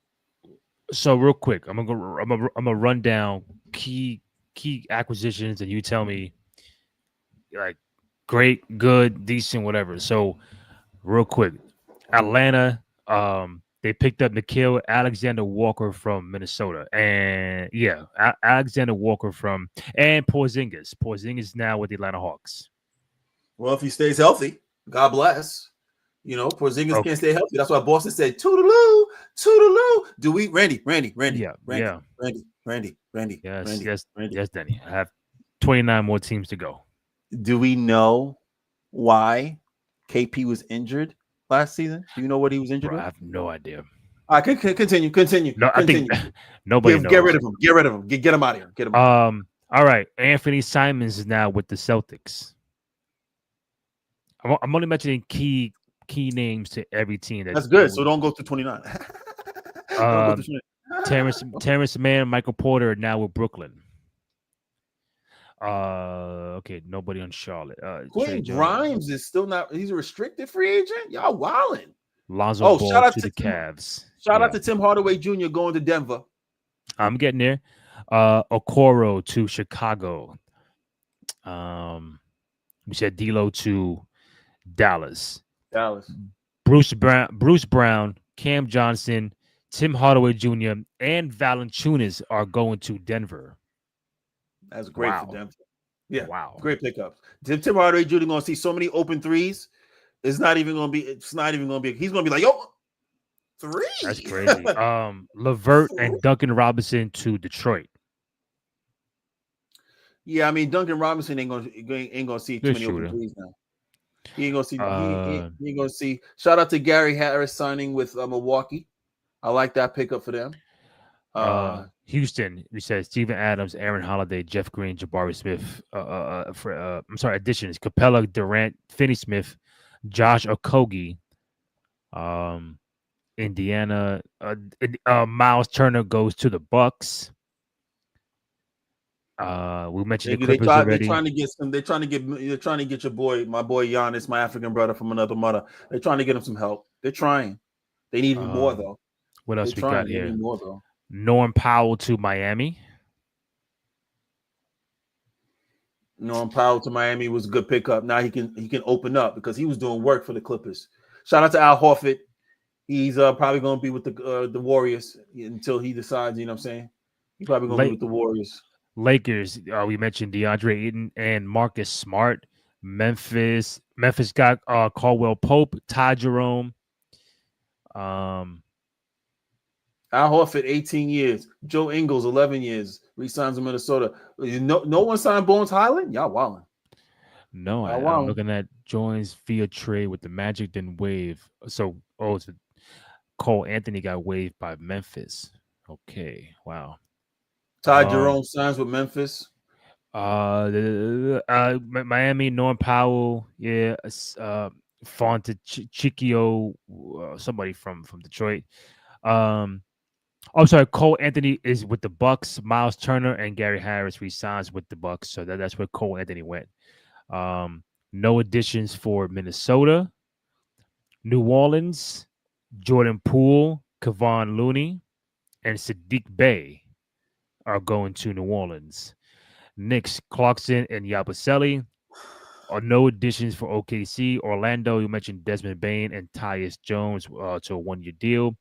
So real quick, I'm gonna run down key acquisitions, and you tell me like great, good, decent, whatever. So real quick, Atlanta, they picked up Nickeil Alexander-Walker from Minnesota, and Alexander Walker and Porzingis. Porzingis now with the Atlanta Hawks. Well, if he stays healthy, God bless. You know, Porzingis can't stay healthy. That's why Boston said, "Toodaloo, toodaloo." Do we, Randy? Yeah. Randy. Yes, Denny. I have 29 more teams to go. Do we know why KP was injured last season? Do you know what he was injured with? I have no idea. All right, continue. No, I think nobody knows. Get rid of him. Get him out of here. All right. Anthony Simons is now with the Celtics. I'm only mentioning key names to every team. That's good. So don't go through 29. Terrence Mann, Michael Porter now with Brooklyn. Okay, nobody on Charlotte. Quentin Grimes is still not. He's a restricted free agent. Y'all wilding. Lonzo Ball shout out to the Cavs. Shout out to Tim Hardaway Jr. going to Denver. I'm getting there. Okoro to Chicago. We said D'Lo to Dallas. Bruce Brown, Cam Johnson, Tim Hardaway Jr., and Valanciunas are going to Denver. That's great for Denver. Yeah, wow, great pickups. Tim Hardaway Jr. going to see so many open threes. It's not even going to be. He's going to be like, yo, three. That's crazy. LeVert and Duncan Robinson to Detroit. Yeah, I mean Duncan Robinson ain't gonna see too many open threes now. He ain't gonna see. He ain't gonna see. Shout out to Gary Harris signing with Milwaukee. I like that pickup for them. Houston, we said Steven Adams, Aaron Holiday, Jeff Green, Jabari Smith. Additions: Capella, Durant, Finney Smith, Josh Okogie. Indiana. Miles Turner goes to the Bucks. We mentioned the Clippers already. They're trying to get my boy Giannis, my African brother from another mother. They're trying to get him some help. They're trying. They need even more though. What else we got here? Norm Powell to Miami. Norm Powell to Miami was a good pickup. Now he can open up because he was doing work for the Clippers. Shout out to Al Horford. He's probably going to be with the Warriors until he decides. You know what I'm saying? He's probably going to be Lake with the Warriors. Lakers. We mentioned DeAndre Ayton and Marcus Smart. Memphis got Caldwell Pope, Ty Jerome. Um, Al Horford, 18 years. Joe Ingles, 11 years. Resigns in Minnesota. No one signed Bones Highland? Y'all wildin'. no, Y'all I'm wildin'. looking at joins via trade with the Magic, then wave. So, so Cole Anthony got waived by Memphis. Okay, wow. Ty Um, Jerome signs with Memphis. Miami, Norm Powell, yeah, Fonte Chicchio, somebody from Detroit. Um, oh, sorry, Cole Anthony is with the Bucks. Miles Turner and Gary Harris resigns with the Bucks, so that's where Cole Anthony went. Um, no additions for Minnesota, New Orleans, Jordan Poole, Kevon Looney, and Sadiq Bey are going to New Orleans. Knicks, Clarkson and Yabusele. No additions for OKC. Orlando, you mentioned Desmond Bain and Tyus Jones to a 1-year deal.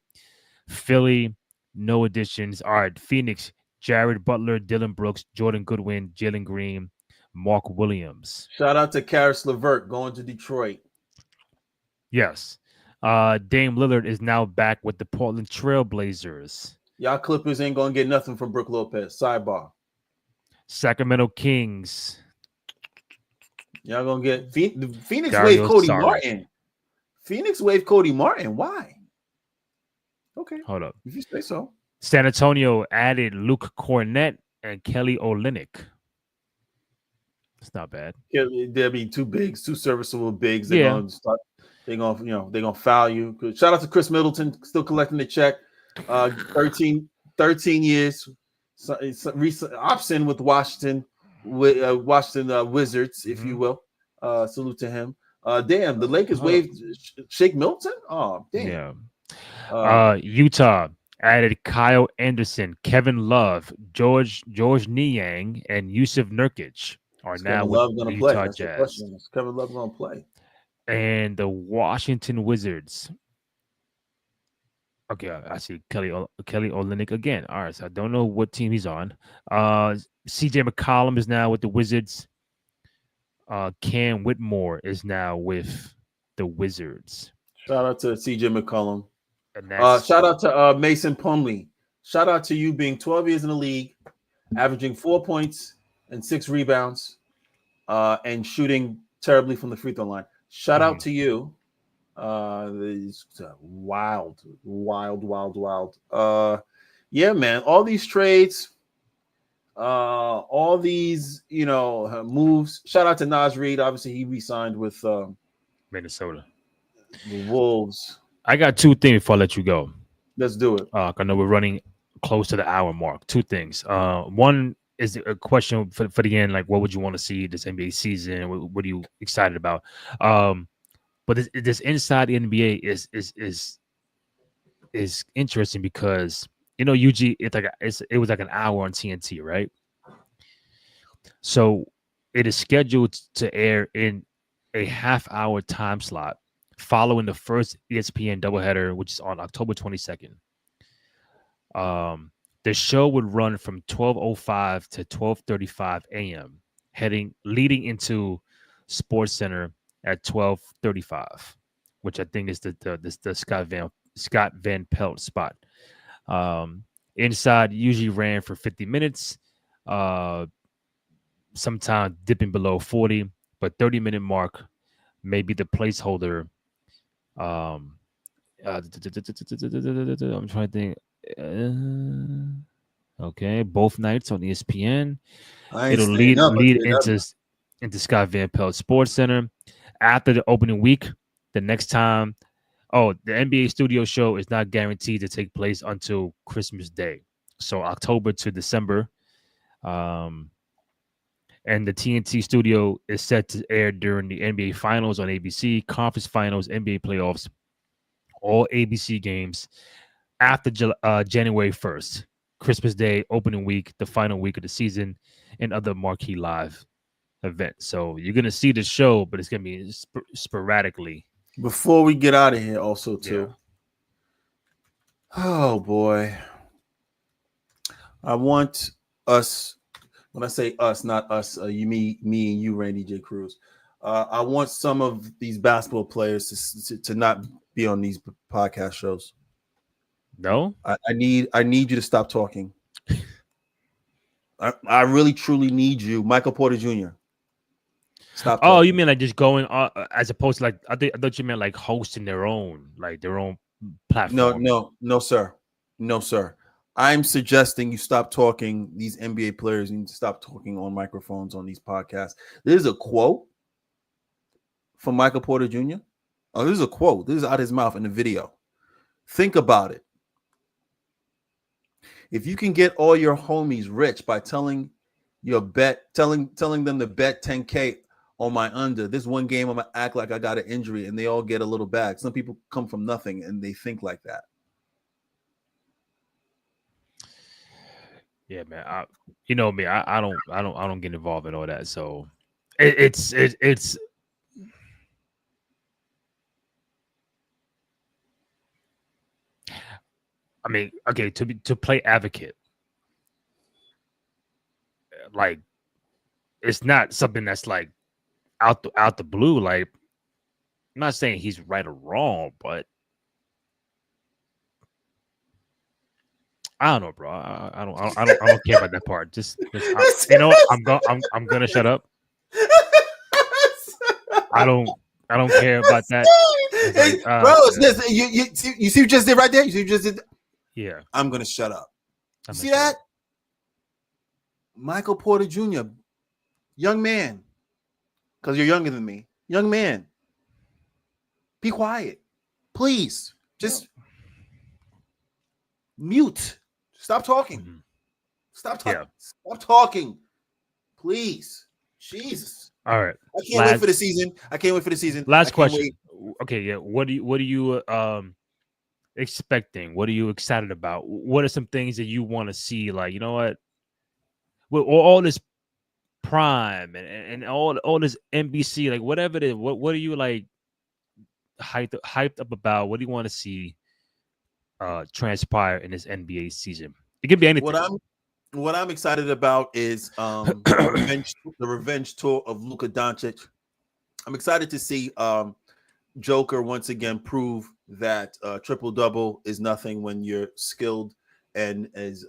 Philly, no additions. All right, Phoenix, Jared Butler, Dylan Brooks, Jordan Goodwin, Jalen Green, Mark Williams. Shout out to Karis LeVert going to Detroit. Yes. Dame Lillard is now back with the Portland Trailblazers. Y'all Clippers ain't going to get nothing from Brook Lopez. Sidebar. Sacramento Kings. Y'all going to get Phoenix Dario wave Cody Saric. Martin. Phoenix wave Cody Martin. Why? Okay. Hold up. If you say so. San Antonio added Luke Cornett and Kelly Olynyk. It's not bad. Yeah, there'll be two bigs, two serviceable bigs. They're Yeah. going to start. They're going to, they're going to foul you. Shout out to Chris Middleton, still collecting the check. 13 years. Option with Washington, Wizards, if you will. Salute to him. Damn, the Lakers waived Shake Milton. Oh, damn. Yeah. Utah added Kyle Anderson, Kevin Love, George Niang, and Yusuf Nurkic are now with the Utah Jazz. Is Kevin Love going to play? And the Washington Wizards. Okay, I see Kelly Olynyk again. All right, so I don't know what team he's on. CJ McCollum is now with the Wizards. Cam Whitmore is now with the Wizards. Shout out to CJ McCollum. And shout out to Mason Plumlee. Shout out to you being 12 years in the league, averaging 4 points and 6 rebounds, and shooting terribly from the free throw line. Shout out to you. Wild. Yeah, man. All these trades, all these, moves. Shout out to Naz Reid. Obviously, he re-signed with Minnesota. The Wolves. I got 2 things before I let you go. Let's do it. I know we're running close to the hour mark. 2 things. One is a question for the end, like what would you want to see this NBA season? What are you excited about? But this inside the NBA is interesting because usually it was like an hour on TNT, right? So it is scheduled to air in a half-hour time slot following the first ESPN doubleheader, which is on October 22nd. The show would run from 12:05 to 12:35 a.m., leading into SportsCenter at 12:35, which I think is the Scott Van Pelt spot. Inside usually ran for 50 minutes, sometimes dipping below 40, but 30-minute mark may be the placeholder. I'm trying to think. Okay, both nights on ESPN. It'll lead into Scott Van Pelt Sports Center. After the opening week, the next time, the NBA studio show is not guaranteed to take place until Christmas Day. So October to December. And the TNT studio is set to air during the NBA Finals on ABC, Conference Finals, NBA Playoffs, all ABC games after January 1st, Christmas Day, opening week, the final week of the season, and other marquee live events. So you're going to see the show, but it's going to be sporadically. Before we get out of here, also, too, Oh boy. I want us. When I say us, not us, you, me, and you, Randy J. Cruz. I want some of these basketball players to not be on these podcast shows. No. I need you to stop talking. I really truly need you, Michael Porter Jr. Stop Oh, you talking. mean like just going as opposed to like I thought you meant like hosting their own No, platform. no, sir, no, sir. I'm suggesting you stop talking. These NBA players need to stop talking on microphones on these podcasts. There's a quote from Michael Porter Jr. Oh, this is a quote. This is out his mouth in the video. Think about it. If you can get all your homies rich by telling them to bet 10K on my under, this one game I'm gonna act like I got an injury and they all get a little bag. Some people come from nothing and they think like that. Yeah, man. You know me. I don't get involved in all that. So it's. I mean, okay, to play advocate, like it's not something that's like out the blue. Like I'm not saying he's right or wrong, but I don't know, bro. I don't care about that part. You know, I'm gonna shut up. I don't care about that. It's like, Bro, you see what you just did right there? You see what you just did? Yeah. I'm gonna shut up. You see that? Michael Porter Jr., young man, because you're younger than me. Young man. Be quiet. Please. Just mute. Stop talking. Mm-hmm. Stop talking. Yeah. Stop talking. Please. Jesus. All right. I can't wait for the season. Last question. Okay, yeah. What are you expecting? What are you excited about? What are some things that you want to see? Like, you know what? With all this Prime and all this NBC, like whatever it is, what are you like hyped up about? What do you want to see transpire in this NBA season? It could be anything. What I'm excited about is the revenge tour of Luka Doncic. I'm excited to see Joker once again prove that triple double is nothing when you're skilled and as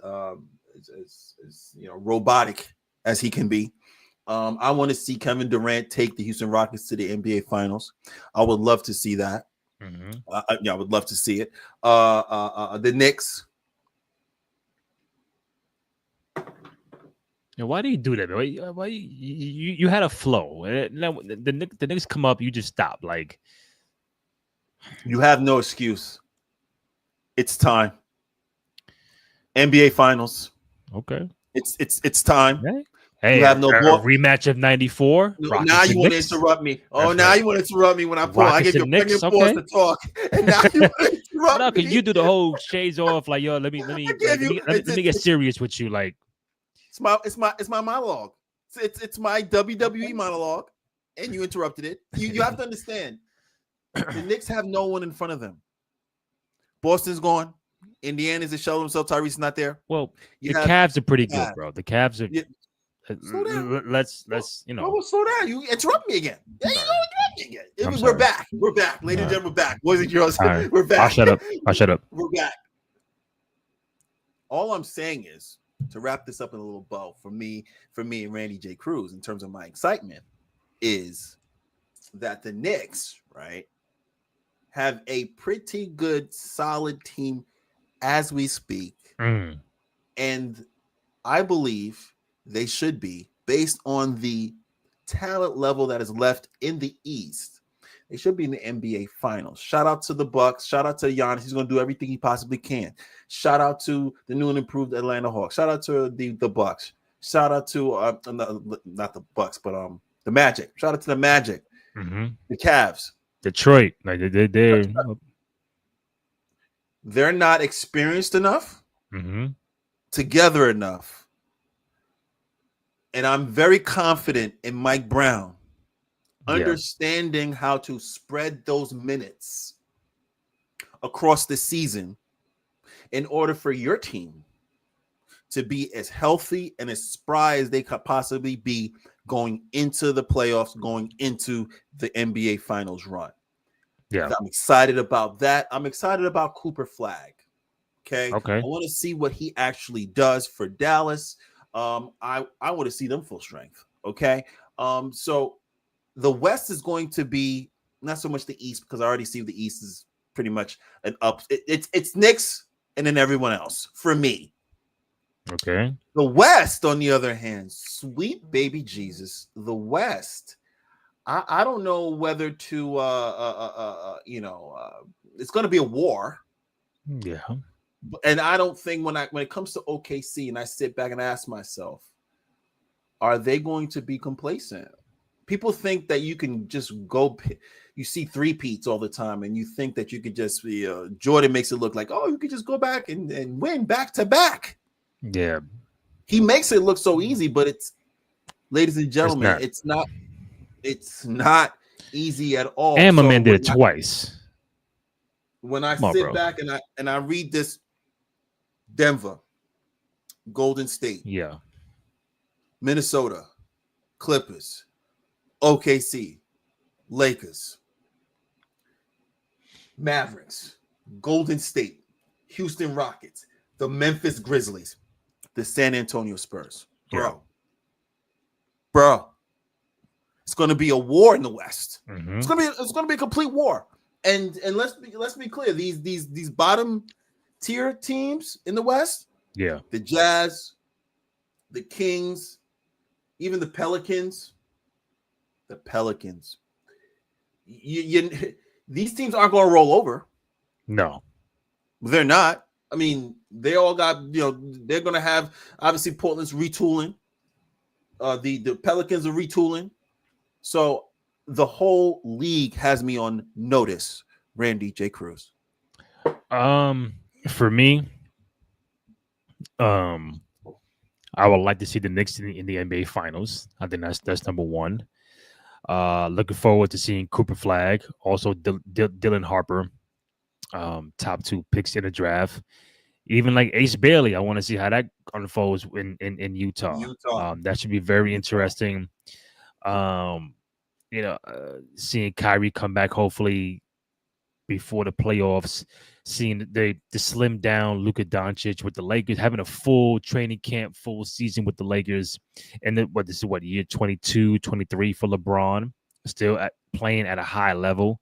robotic as he can be. I want to see Kevin Durant take the Houston Rockets to the NBA Finals. I would love to see that. Mm-hmm. I would love to see it. The Knicks. And why do you do that? Why you had a flow? The Knicks come up, you just stop. Like you have no excuse. It's time. NBA Finals. Okay. It's time. Hey, you have no rematch of '94. No, now you want to interrupt me. Oh, now you want to interrupt me when I pull. I give you a pregnant pause to talk, and now you want to interrupt me. Can you do the whole shades off? Like, yo, let me get serious with you. Like, it's my monologue. It's my WWE monologue, and you interrupted it. You have to understand. The Knicks have no one in front of them. Boston's gone. Indiana's a shell themselves. Tyrese's not there. Well, the Cavs are pretty good, bro. The Cavs are. Slow down. Let's slow down. You interrupt me again. Yeah, you interrupt me again. We're back. We're back, ladies and gentlemen. We're back, boys and girls. Right. We're back. I'll shut up. We're back. All I'm saying is to wrap this up in a little bow for me and Randy J. Cruz in terms of my excitement is that the Knicks, right, have a pretty good, solid team as we speak, and I believe they should be, based on the talent level that is left in the East. They should be in the NBA Finals. Shout out to the Bucks. Shout out to Giannis. He's going to do everything he possibly can. Shout out to the new and improved Atlanta Hawks. Shout out to the Bucks. Shout out to not the Bucks, but the Magic. Shout out to the Magic. Mm-hmm. The Cavs. Detroit. Like they're not experienced enough, together enough. And I'm very confident in Mike Brown understanding how to spread those minutes across the season in order for your team to be as healthy and as spry as they could possibly be going into the playoffs, going into the NBA Finals run. Yeah. I'm excited about that. I'm excited about Cooper Flag. Okay. Okay. I want to see what he actually does for Dallas. I want to see them full strength. Okay. So the West is going to be not so much the East, because I already see the East is pretty much an up. It's Knicks and then everyone else for me. Okay. The West, on the other hand, sweet baby Jesus, the West. I don't know whether to it's going to be a war. Yeah. And I don't think when it comes to OKC and I sit back and ask myself, are they going to be complacent? People think that you can just go. You see three-peats all the time, and you think that you could just be. Jordan makes it look like, oh, you could just go back and win back to back. Yeah. He makes it look so easy, but it's, ladies and gentlemen, It's it's not easy at all. And my man did it twice. When I sit back and I read this, Denver, Golden State, yeah, Minnesota, Clippers, OKC, Lakers, Mavericks, Golden State, Houston Rockets, the Memphis Grizzlies, the San Antonio Spurs. Bro, it's going to be a war in the West. Mm-hmm. It's going to be a complete war. And let's be clear, these bottom tier teams in the West, yeah, the Jazz, the Kings, even the Pelicans. These teams aren't going to roll over. No, they're not. I mean, they all got, they're going to have, obviously Portland's retooling. The Pelicans are retooling. So the whole league has me on notice, Randy J. Cruz. For me, I would like to see the Knicks in the NBA Finals. I think that's number one. Looking forward to seeing Cooper Flag, also Dylan Harper, top 2 picks in the draft. Even like Ace Bailey, I want to see how that unfolds in Utah. That should be very interesting. Seeing Kyrie come back hopefully before the playoffs, seeing the slim down Luka Doncic with the Lakers, having a full training camp, full season with the Lakers, and then this is year 22, 23 for LeBron, still playing at a high level.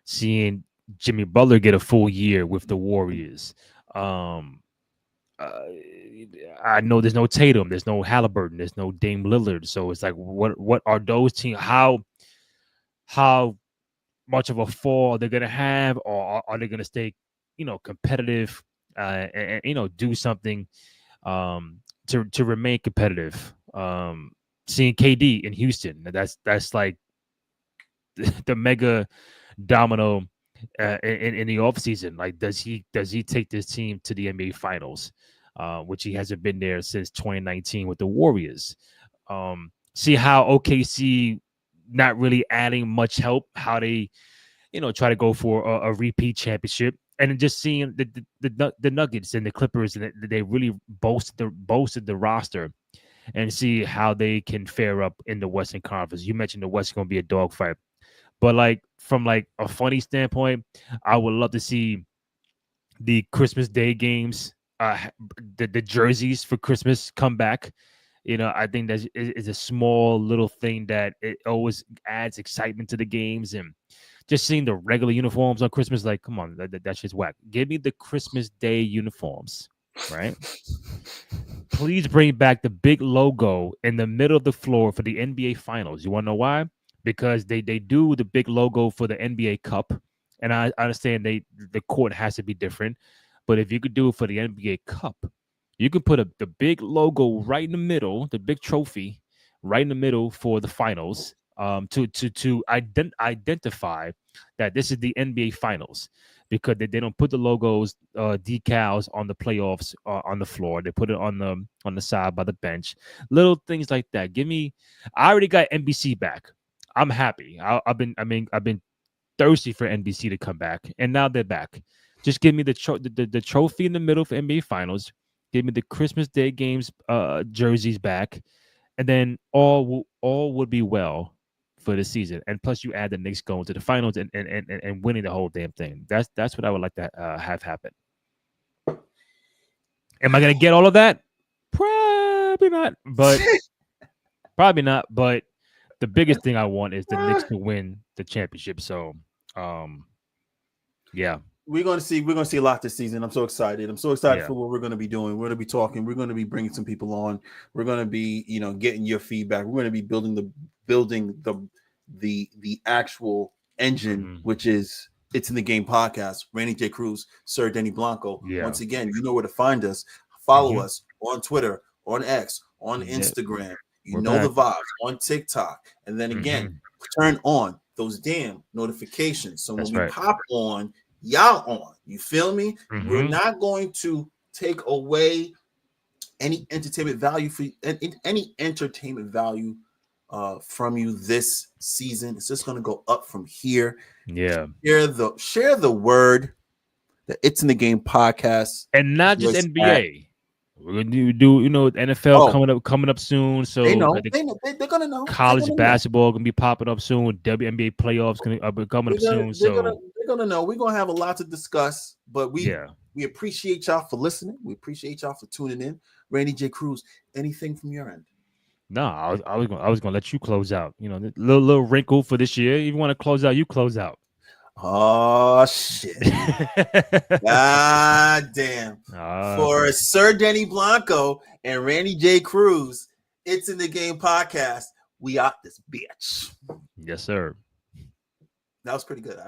Seeing Jimmy Butler get a full year with the Warriors. I know there's no Tatum, there's no Halliburton, there's no Dame Lillard. So it's like, what are those teams? How much of a fall they're gonna have, or are they gonna stay, competitive, and do something to remain competitive? Seeing KD in Houston, that's like the mega domino in the offseason. Like, does he take this team to the NBA Finals, which he hasn't been there since 2019 with the Warriors? See how OKC not really adding much help, how they try to go for a repeat championship, and then just seeing the Nuggets and the Clippers, and they really boasted the roster, and see how they can fare up in the Western Conference. You mentioned the West is going to be a dogfight. But like from like a funny standpoint, I would love to see the Christmas Day games, the jerseys for Christmas come back. I think that is a small little thing that it always adds excitement to the games, and just seeing the regular uniforms on Christmas, like, come on, that shit's whack. Give me the Christmas Day uniforms, right? Please bring back the big logo in the middle of the floor for the NBA Finals. You want to know why? Because they do the big logo for the NBA Cup, and I understand the court has to be different, but if you could do it for the NBA Cup, you could put the big logo right in the middle, the big trophy right in the middle for the finals, to identify that this is the NBA Finals, because they don't put the logos, decals on the playoffs on the floor. They put it on the side by the bench. Little things like that. I already got NBC back. I'm happy. I've been thirsty for NBC to come back, and now they're back. Just give me the trophy in the middle for NBA Finals. Give me the Christmas Day games jerseys back, and then all would be well for the season. And plus, you add the Knicks going to the finals and winning the whole damn thing. That's what I would like to have happen. Am I gonna get all of that? Probably not, but probably not. But the biggest thing I want is the Knicks to win the championship. So, yeah. We're gonna see a lot this season. I'm so excited. I'm so excited Yeah. for what we're gonna be doing. We're gonna be talking. We're gonna be bringing some people on. We're gonna be, getting your feedback. We're gonna be building the actual engine, which is It's in the Game podcast. Randy J. Cruz, Sir Denny Blanco. Yeah. Once again, you know where to find us. Follow us on Twitter, on X, on Instagram. You know the vibes, on TikTok, and then again, turn on those damn notifications. So when we pop on, y'all on. You feel me? We're not going to take away any entertainment value from you this season. It's just going to go up from here. Yeah. Share the word that It's in the Game podcast, and not just NBA. We're gonna do NFL coming up soon. So they're gonna know. College basketball gonna be popping up soon. WNBA playoffs gonna be coming up soon. They're gonna know. We're gonna have a lot to discuss. But we appreciate y'all for listening. We appreciate y'all for tuning in. Randy J. Cruz, anything from your end? No, I was gonna let you close out. Little wrinkle for this year. If you want to close out, you close out. Oh shit! God damn! For Sir Denny Blanco and Randy J. Cruz, It's in the Game podcast. We out this bitch. Yes, sir. That was pretty good.